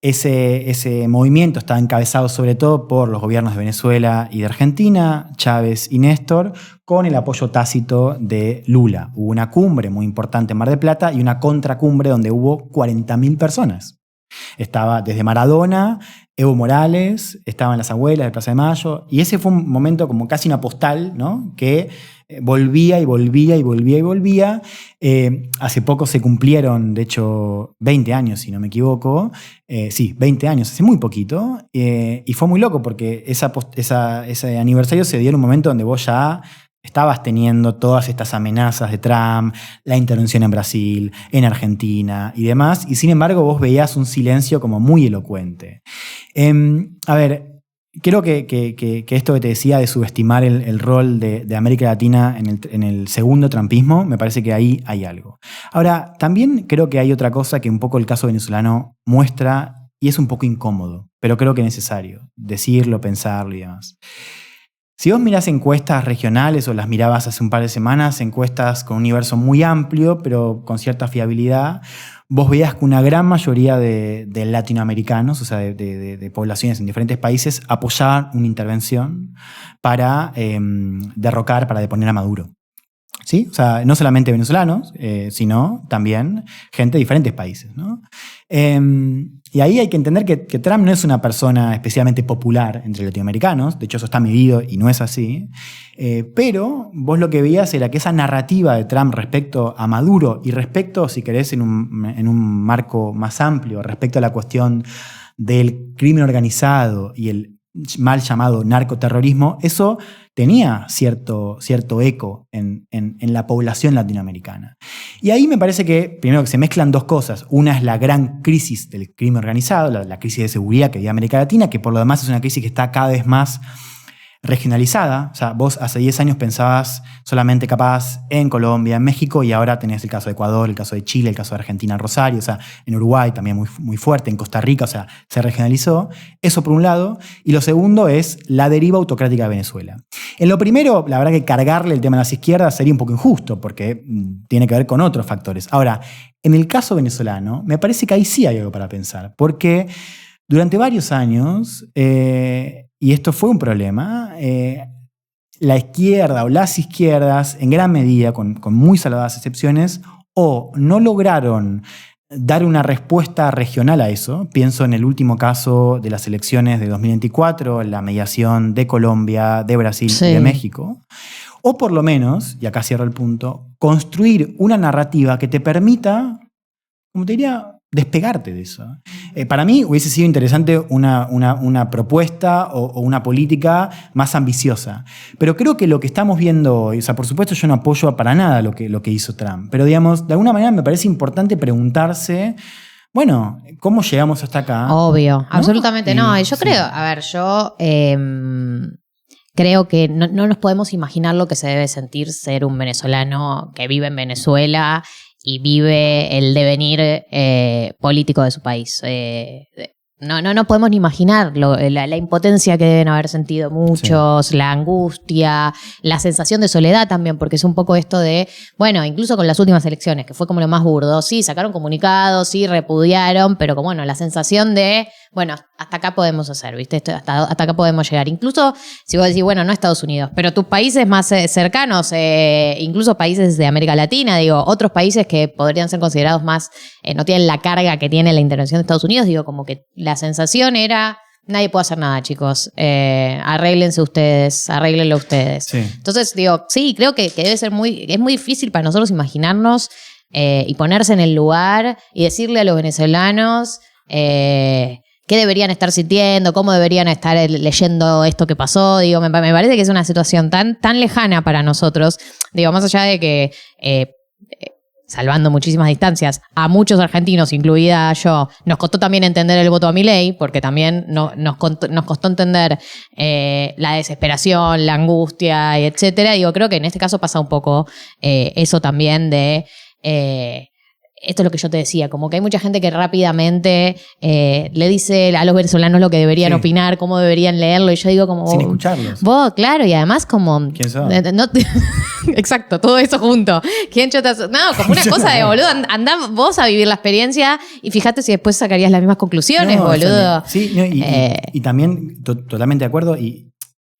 Ese movimiento estaba encabezado sobre todo por los gobiernos de Venezuela y de Argentina, Chávez y Néstor, con el apoyo tácito de Lula. Hubo una cumbre muy importante en Mar del Plata y una contracumbre donde hubo 40.000 personas. Estaba desde Maradona, Evo Morales, estaban las abuelas de Plaza de Mayo, y ese fue un momento como casi una postal, ¿no? Que volvía y volvía y volvía y volvía. Hace poco se cumplieron, de hecho, 20 años, si no me equivoco. Sí, 20 años, hace muy poquito. Y fue muy loco porque ese aniversario se dio en un momento donde vos ya estabas teniendo todas estas amenazas de Trump, la intervención en Brasil, en Argentina y demás, y sin embargo vos veías un silencio como muy elocuente. A ver, creo que esto que te decía de subestimar el rol de América Latina en el segundo trumpismo, me parece que ahí hay algo. Ahora, también creo que hay otra cosa que un poco el caso venezolano muestra, y es un poco incómodo, pero creo que es necesario decirlo, pensarlo y demás. Si vos mirás encuestas regionales, o las mirabas hace un par de semanas, encuestas con un universo muy amplio, pero con cierta fiabilidad, vos veías que una gran mayoría de latinoamericanos, o sea, de poblaciones en diferentes países, apoyaban una intervención para derrocar, para deponer a Maduro. ¿Sí? O sea, no solamente venezolanos, sino también gente de diferentes países, ¿no? Y ahí hay que entender que Trump no es una persona especialmente popular entre latinoamericanos, de hecho eso está medido y no es así, pero vos lo que veías era que esa narrativa de Trump respecto a Maduro y respecto, si querés, en un marco más amplio, respecto a la cuestión del crimen organizado y el mal llamado narcoterrorismo, eso tenía cierto eco en la población latinoamericana. Y ahí me parece que, primero, que se mezclan dos cosas. Una es la gran crisis del crimen organizado, la crisis de seguridad que vive América Latina, que por lo demás es una crisis que está cada vez más regionalizada. O sea, vos hace 10 años pensabas solamente capaz en Colombia, en México, y ahora tenés el caso de Ecuador, el caso de Chile, el caso de Argentina, Rosario, o sea, en Uruguay también muy, muy fuerte, en Costa Rica, o sea, se regionalizó. Eso por un lado. Y lo segundo es la deriva autocrática de Venezuela. En lo primero, la verdad que cargarle el tema a las izquierdas sería un poco injusto, porque tiene que ver con otros factores. Ahora, en el caso venezolano, me parece que ahí sí hay algo para pensar, porque Durante varios años, y esto fue un problema, la izquierda o las izquierdas, en gran medida, con muy salvadas excepciones, o no lograron dar una respuesta regional a eso. Pienso en el último caso de las elecciones de 2024, la mediación de Colombia, de Brasil y de México. O por lo menos, y acá cierro el punto, construir una narrativa que te permita, como te diría, despegarte de eso. Para mí hubiese sido interesante una propuesta o una política más ambiciosa. Pero creo que lo que estamos viendo hoy, o sea, por supuesto yo no apoyo para nada lo que hizo Trump, pero digamos, de alguna manera me parece importante preguntarse, bueno, ¿cómo llegamos hasta acá? Obvio, ¿no? absolutamente no. Y yo creo, a ver, yo creo que no nos podemos imaginar lo que se debe sentir ser un venezolano que vive en Venezuela y vive el devenir político de su país. No podemos ni imaginar la impotencia que deben haber sentido muchos, la angustia, la sensación de soledad también, porque es un poco esto de, bueno, incluso con las últimas elecciones, que fue como lo más burdo, sí, sacaron comunicados, sí, repudiaron, pero como, bueno, la sensación de, bueno, hasta acá podemos hacer, ¿viste? Hasta acá podemos llegar. Incluso, si vos decís, bueno, no Estados Unidos, pero tus países más cercanos, incluso países de América Latina, digo, otros países que podrían ser considerados más, no tienen la carga que tiene la intervención de Estados Unidos, digo, como que la sensación era, nadie puede hacer nada, chicos, arréglenlo ustedes. Sí. Entonces, digo, sí, creo que debe ser es muy difícil para nosotros imaginarnos y ponerse en el lugar y decirle a los venezolanos qué deberían estar sintiendo, cómo deberían estar leyendo esto que pasó. Digo, me parece que es una situación tan lejana para nosotros. Digo, más allá de que, salvando muchísimas distancias, a muchos argentinos, incluida yo, nos costó también entender el voto a Milei, porque también nos costó entender la desesperación, la angustia, etcétera. Digo, creo que en este caso pasa un poco eso también de... esto es lo que yo te decía, como que hay mucha gente que rápidamente le dice a los venezolanos lo que deberían opinar, cómo deberían leerlo, y yo digo como... Sin escucharlos. Vos, claro, y además como... ¿Quién sos? Exacto, todo eso junto. ¿Quién chotas? No, como una cosa de boludo, andá vos a vivir la experiencia y fíjate si después sacarías las mismas conclusiones, No, boludo. Sí, no, y también, totalmente de acuerdo, y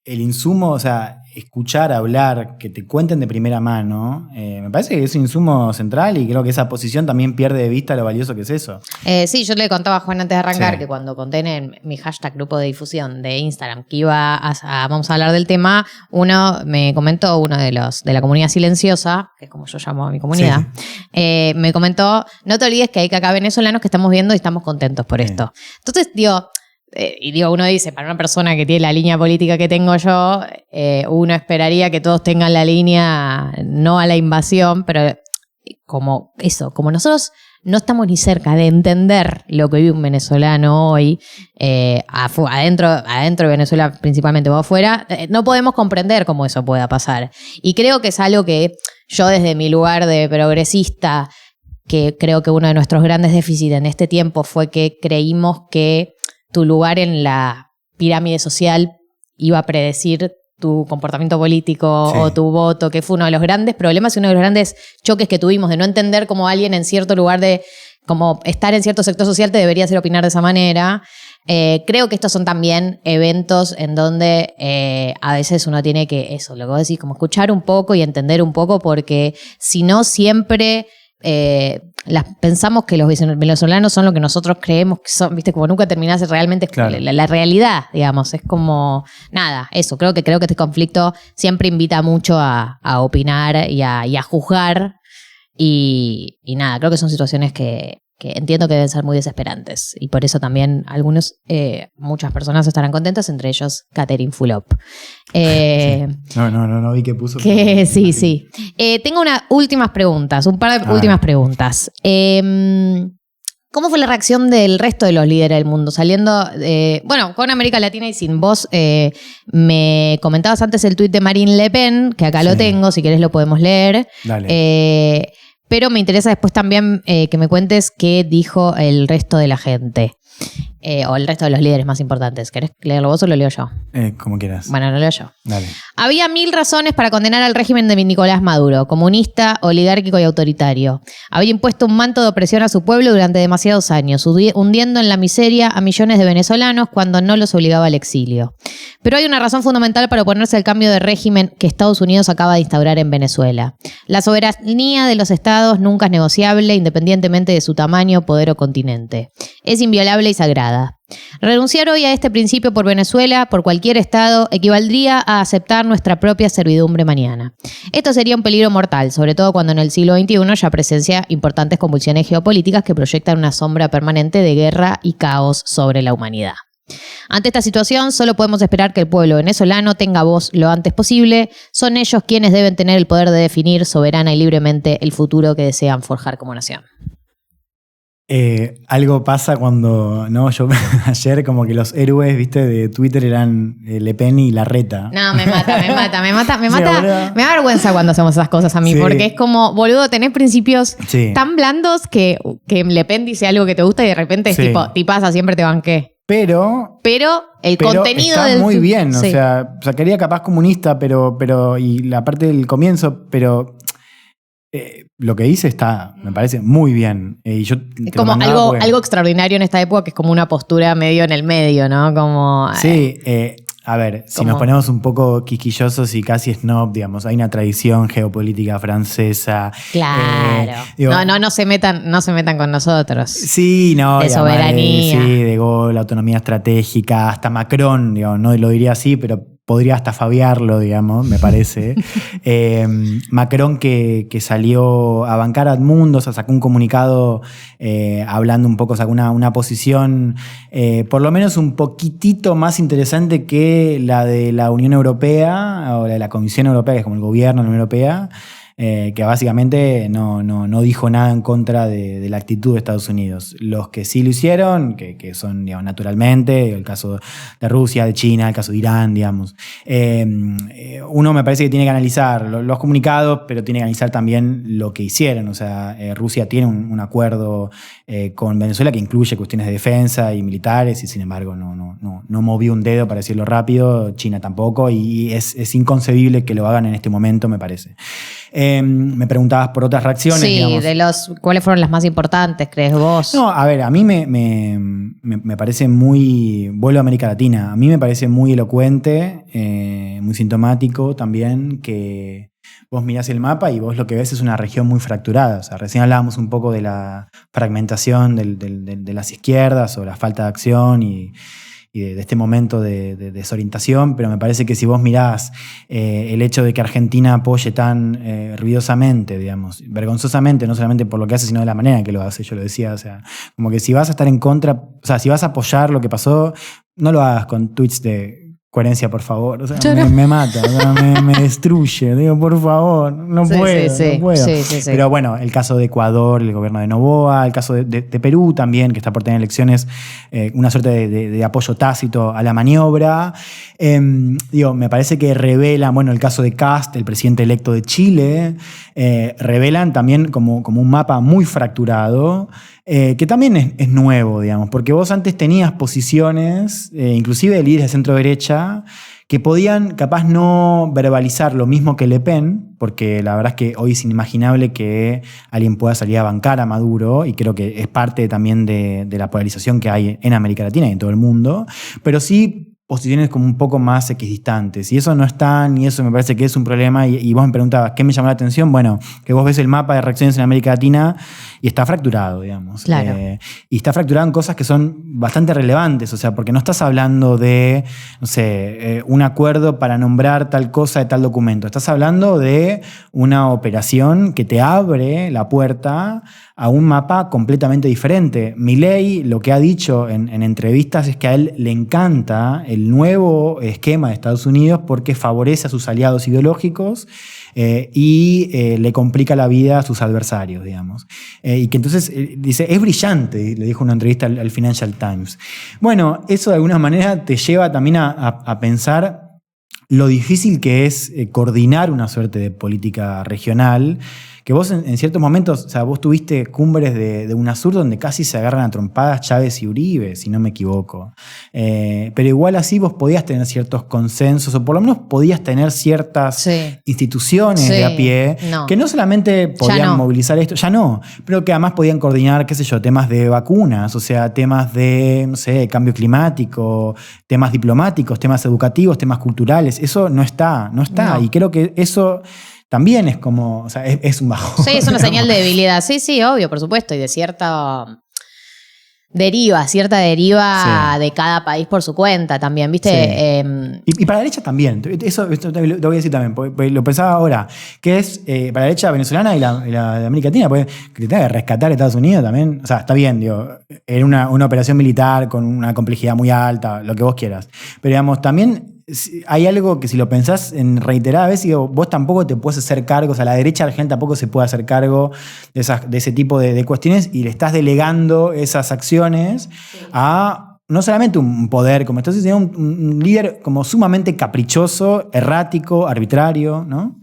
el insumo, o sea, escuchar, hablar, que te cuenten de primera mano, me parece que es un insumo central y creo que esa posición también pierde de vista lo valioso que es eso. Sí, yo le contaba a Juan antes de arrancar que cuando conté en mi hashtag grupo de difusión de Instagram que vamos a hablar del tema, me comentó, uno de la comunidad silenciosa, que es como yo llamo a mi comunidad, me comentó, no te olvides que hay acá venezolanos que estamos viendo y estamos contentos por esto. Entonces, uno dice, para una persona que tiene la línea política que tengo yo, uno esperaría que todos tengan la línea no a la invasión, pero como nosotros no estamos ni cerca de entender lo que vive un venezolano hoy, adentro de Venezuela principalmente o afuera, no podemos comprender cómo eso pueda pasar. Y creo que es algo que yo desde mi lugar de progresista, que creo que uno de nuestros grandes déficits en este tiempo fue que creímos que tu lugar en la pirámide social iba a predecir tu comportamiento político o tu voto, que fue uno de los grandes problemas y uno de los grandes choques que tuvimos de no entender cómo alguien en cierto lugar como estar en cierto sector social te debería hacer opinar de esa manera. Creo que estos son también eventos en donde a veces uno tiene que, lo que vos decís, como escuchar un poco y entender un poco, porque si no siempre... pensamos que los venezolanos son lo que nosotros creemos que son, viste, como nunca terminás realmente la realidad, digamos, es como nada, eso, creo que este conflicto siempre invita mucho a opinar y a juzgar y nada, creo que son situaciones que entiendo que deben ser muy desesperantes y por eso también muchas personas estarán contentas, entre ellos Catherine Fulop. No vi que puso. Sí. Tengo unas últimas preguntas, un par de últimas preguntas. ¿Cómo fue la reacción del resto de los líderes del mundo? Saliendo, con América Latina y sin vos, me comentabas antes el tuit de Marine Le Pen, que acá lo tengo, si querés lo podemos leer. Dale. Pero me interesa después también que me cuentes qué dijo el resto de la gente. O el resto de los líderes más importantes. ¿Querés leerlo vos o lo leo yo? Como quieras. Bueno, lo leo yo. Dale. Había 1000 razones para condenar al régimen de Nicolás Maduro, comunista, oligárquico y autoritario. Había impuesto un manto de opresión a su pueblo durante demasiados años, hundiendo en la miseria a millones de venezolanos cuando no los obligaba al exilio. Pero hay una razón fundamental para oponerse al cambio de régimen que Estados Unidos acaba de instaurar en Venezuela. La soberanía de los estados nunca es negociable, independientemente de su tamaño, poder o continente. Es inviolable y sagrada. Renunciar hoy a este principio por Venezuela, por cualquier estado, equivaldría a aceptar nuestra propia servidumbre mañana. Esto sería un peligro mortal, sobre todo cuando en el siglo XXI ya presencia importantes convulsiones geopolíticas que proyectan una sombra permanente de guerra y caos sobre la humanidad. Ante esta situación, solo podemos esperar que el pueblo venezolano tenga voz lo antes posible. Son ellos quienes deben tener el poder de definir soberana y libremente el futuro que desean forjar como nación. Algo pasa cuando, yo ayer como que los héroes, viste, de Twitter eran Le Pen y Larreta. No, me mata. Me da vergüenza cuando hacemos esas cosas a mí, porque es como, boludo, tenés principios tan blandos que Le Pen dice algo que te gusta y de repente es tipo, tipaza, siempre te banqué. Pero el contenido está del... muy bien, o sea, quería capaz comunista, pero y la parte del comienzo, pero... lo que dice está, me parece muy bien. Y yo es como algo extraordinario en esta época, que es como una postura medio en el medio, ¿no? Como... Sí, a ver, si nos ponemos un poco quisquillosos y casi snob, digamos, hay una tradición geopolítica francesa. Claro. No se metan con nosotros. Sí, no. De soberanía. De Gaulle, autonomía estratégica, hasta Macron, digamos, no lo diría así, pero podría hasta fabiarlo, digamos, me parece. Macron que salió a bancar a Edmundo, o sea, sacó un comunicado hablando un poco, sacó una posición por lo menos un poquitito más interesante que la de la Unión Europea o la de la Comisión Europea, que es como el gobierno de la Unión Europea, que básicamente no dijo nada en contra de la actitud de Estados Unidos. Los que sí lo hicieron, que son, digamos, naturalmente, el caso de Rusia, de China, el caso de Irán, digamos. Uno me parece que tiene que analizar los comunicados, pero tiene que analizar también lo que hicieron. O sea, Rusia tiene un acuerdo con Venezuela que incluye cuestiones de defensa y militares, y sin embargo no movió un dedo, para decirlo rápido. China tampoco, y es inconcebible que lo hagan en este momento, me parece. Me preguntabas por otras reacciones. Sí, digamos. ¿Cuáles fueron las más importantes, crees vos? No, a ver, a mí me parece muy... Vuelvo a América Latina. A mí me parece muy elocuente, muy sintomático también, que vos mirás el mapa y vos lo que ves es una región muy fracturada. O sea, recién hablábamos un poco de la fragmentación de las izquierdas o la falta de acción y de este momento de desorientación, pero me parece que si vos mirás el hecho de que Argentina apoye tan ruidosamente, digamos, vergonzosamente, no solamente por lo que hace, sino de la manera en que lo hace, yo lo decía, o sea, como que si vas a estar en contra, o sea, si vas a apoyar lo que pasó, no lo hagas con tweets de coherencia, por favor. O sea, me mata, o sea, me destruye. Digo, por favor, no puedo. Sí. Pero bueno, el caso de Ecuador, el gobierno de Noboa, el caso de Perú también, que está por tener elecciones, una suerte de apoyo tácito a la maniobra. Me parece que revelan, bueno, el caso de Kast, el presidente electo de Chile, revelan también como un mapa muy fracturado, que también es nuevo, digamos, porque vos antes tenías posiciones, inclusive de líderes de centro derecha, que podían capaz no verbalizar lo mismo que Le Pen, porque la verdad es que hoy es inimaginable que alguien pueda salir a bancar a Maduro, y creo que es parte también de la polarización que hay en América Latina y en todo el mundo, pero sí posiciones como un poco más equidistantes, y eso no está, y eso me parece que es un problema. Y vos me preguntabas, ¿qué me llamó la atención? Bueno, que vos ves el mapa de reacciones en América Latina y está fracturado, digamos. Claro. Y está fracturado en cosas que son bastante relevantes, o sea, porque no estás hablando de, no sé, un acuerdo para nombrar tal cosa de tal documento, estás hablando de una operación que te abre la puerta a un mapa completamente diferente. Milei lo que ha dicho en entrevistas es que a él le encanta el nuevo esquema de Estados Unidos porque favorece a sus aliados ideológicos y le complica la vida a sus adversarios, digamos. Y que entonces dice, es brillante, le dijo en una entrevista al Financial Times. Bueno, eso de alguna manera te lleva también a pensar lo difícil que es coordinar una suerte de política regional que vos en ciertos momentos, o sea, vos tuviste cumbres de UNASUR donde casi se agarran a trompadas Chávez y Uribe, si no me equivoco. Pero igual así vos podías tener ciertos consensos, o por lo menos podías tener ciertas instituciones de a pie, que no solamente podían movilizar esto, ya no, pero que además podían coordinar, qué sé yo, temas de vacunas, o sea, temas de, no sé, cambio climático, temas diplomáticos, temas educativos, temas culturales. Eso no está. No. Y creo que eso también es como, o sea, es un bajón. Sí, es una señal de debilidad. Sí, obvio, por supuesto. Y de cierta deriva de cada país por su cuenta también, ¿viste? Sí. Y para la derecha también. Eso lo voy a decir también, porque lo pensaba ahora, que es para la derecha venezolana y la de América Latina, porque que te tenga que rescatar a Estados Unidos también. O sea, está bien, digo, era una operación militar con una complejidad muy alta, lo que vos quieras. Pero digamos, también hay algo que si lo pensás en reiteradas veces, digo, vos tampoco te puedes hacer cargo, o sea, la derecha argentina tampoco se puede hacer cargo de ese tipo de cuestiones y le estás delegando esas acciones a no solamente un poder como esto, sino un líder como sumamente caprichoso, errático, arbitrario, ¿no?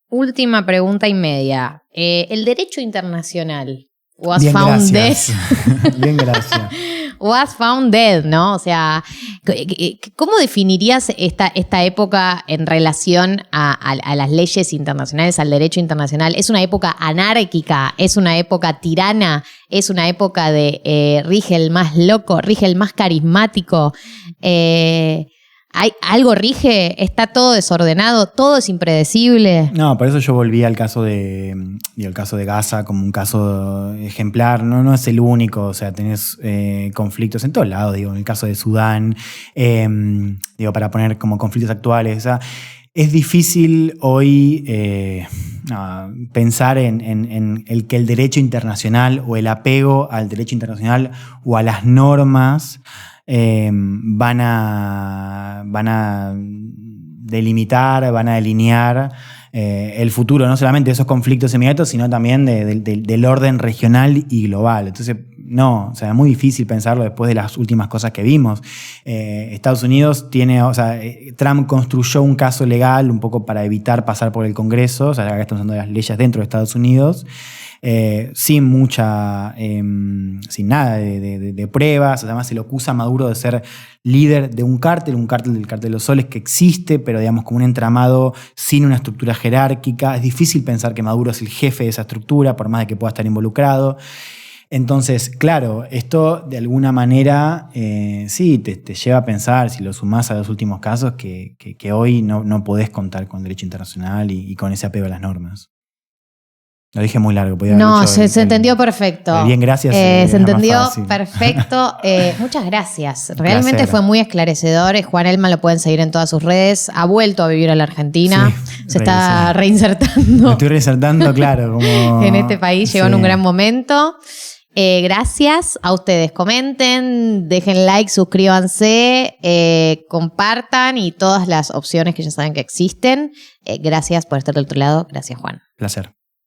Última pregunta y media. El derecho internacional was Bien, found gracias. Bien, gracias. Was found dead, ¿no? O sea, ¿cómo definirías esta época en relación a las leyes internacionales, al derecho internacional? ¿Es una época anárquica? ¿Es una época tirana? ¿Es una época de rige el más loco, rige el más carismático? ¿Algo rige? ¿Está todo desordenado? ¿Todo es impredecible? No, por eso yo volví al caso de Gaza como un caso ejemplar. No es el único, o sea, tenés conflictos en todos lados, digo, en el caso de Sudán, para poner como conflictos actuales. O sea, es difícil hoy pensar en el que el derecho internacional o el apego al derecho internacional o a las normas van a delimitar, van a delinear el futuro, no solamente de esos conflictos inmediatos, sino también del orden regional y global. Entonces, no, o sea, es muy difícil pensarlo después de las últimas cosas que vimos. Estados Unidos Trump construyó un caso legal un poco para evitar pasar por el Congreso, o sea, acá estamos hablando de las leyes dentro de Estados Unidos, sin nada de pruebas. Además se le acusa a Maduro de ser líder de un cártel del cártel de los soles que existe, pero digamos como un entramado sin una estructura jerárquica. Es difícil pensar que Maduro es el jefe de esa estructura, por más de que pueda estar involucrado. Entonces, claro, esto de alguna manera sí te lleva a pensar, si lo sumás a los últimos casos, que hoy no podés contar con derecho internacional y con ese apego a las normas. Lo dije muy largo. No, se entendió perfecto. Bien, gracias. Se entendió perfecto. Muchas gracias. Realmente fue muy esclarecedor. Juan Elman lo pueden seguir en todas sus redes. Ha vuelto a vivir a la Argentina. Se está reinsertando. Me estoy reinsertando, claro. Como... en este país. Llegó en un gran momento. Gracias a ustedes. Comenten, dejen like, suscríbanse, compartan y todas las opciones que ya saben que existen. Gracias por estar del otro lado. Gracias, Juan. Placer.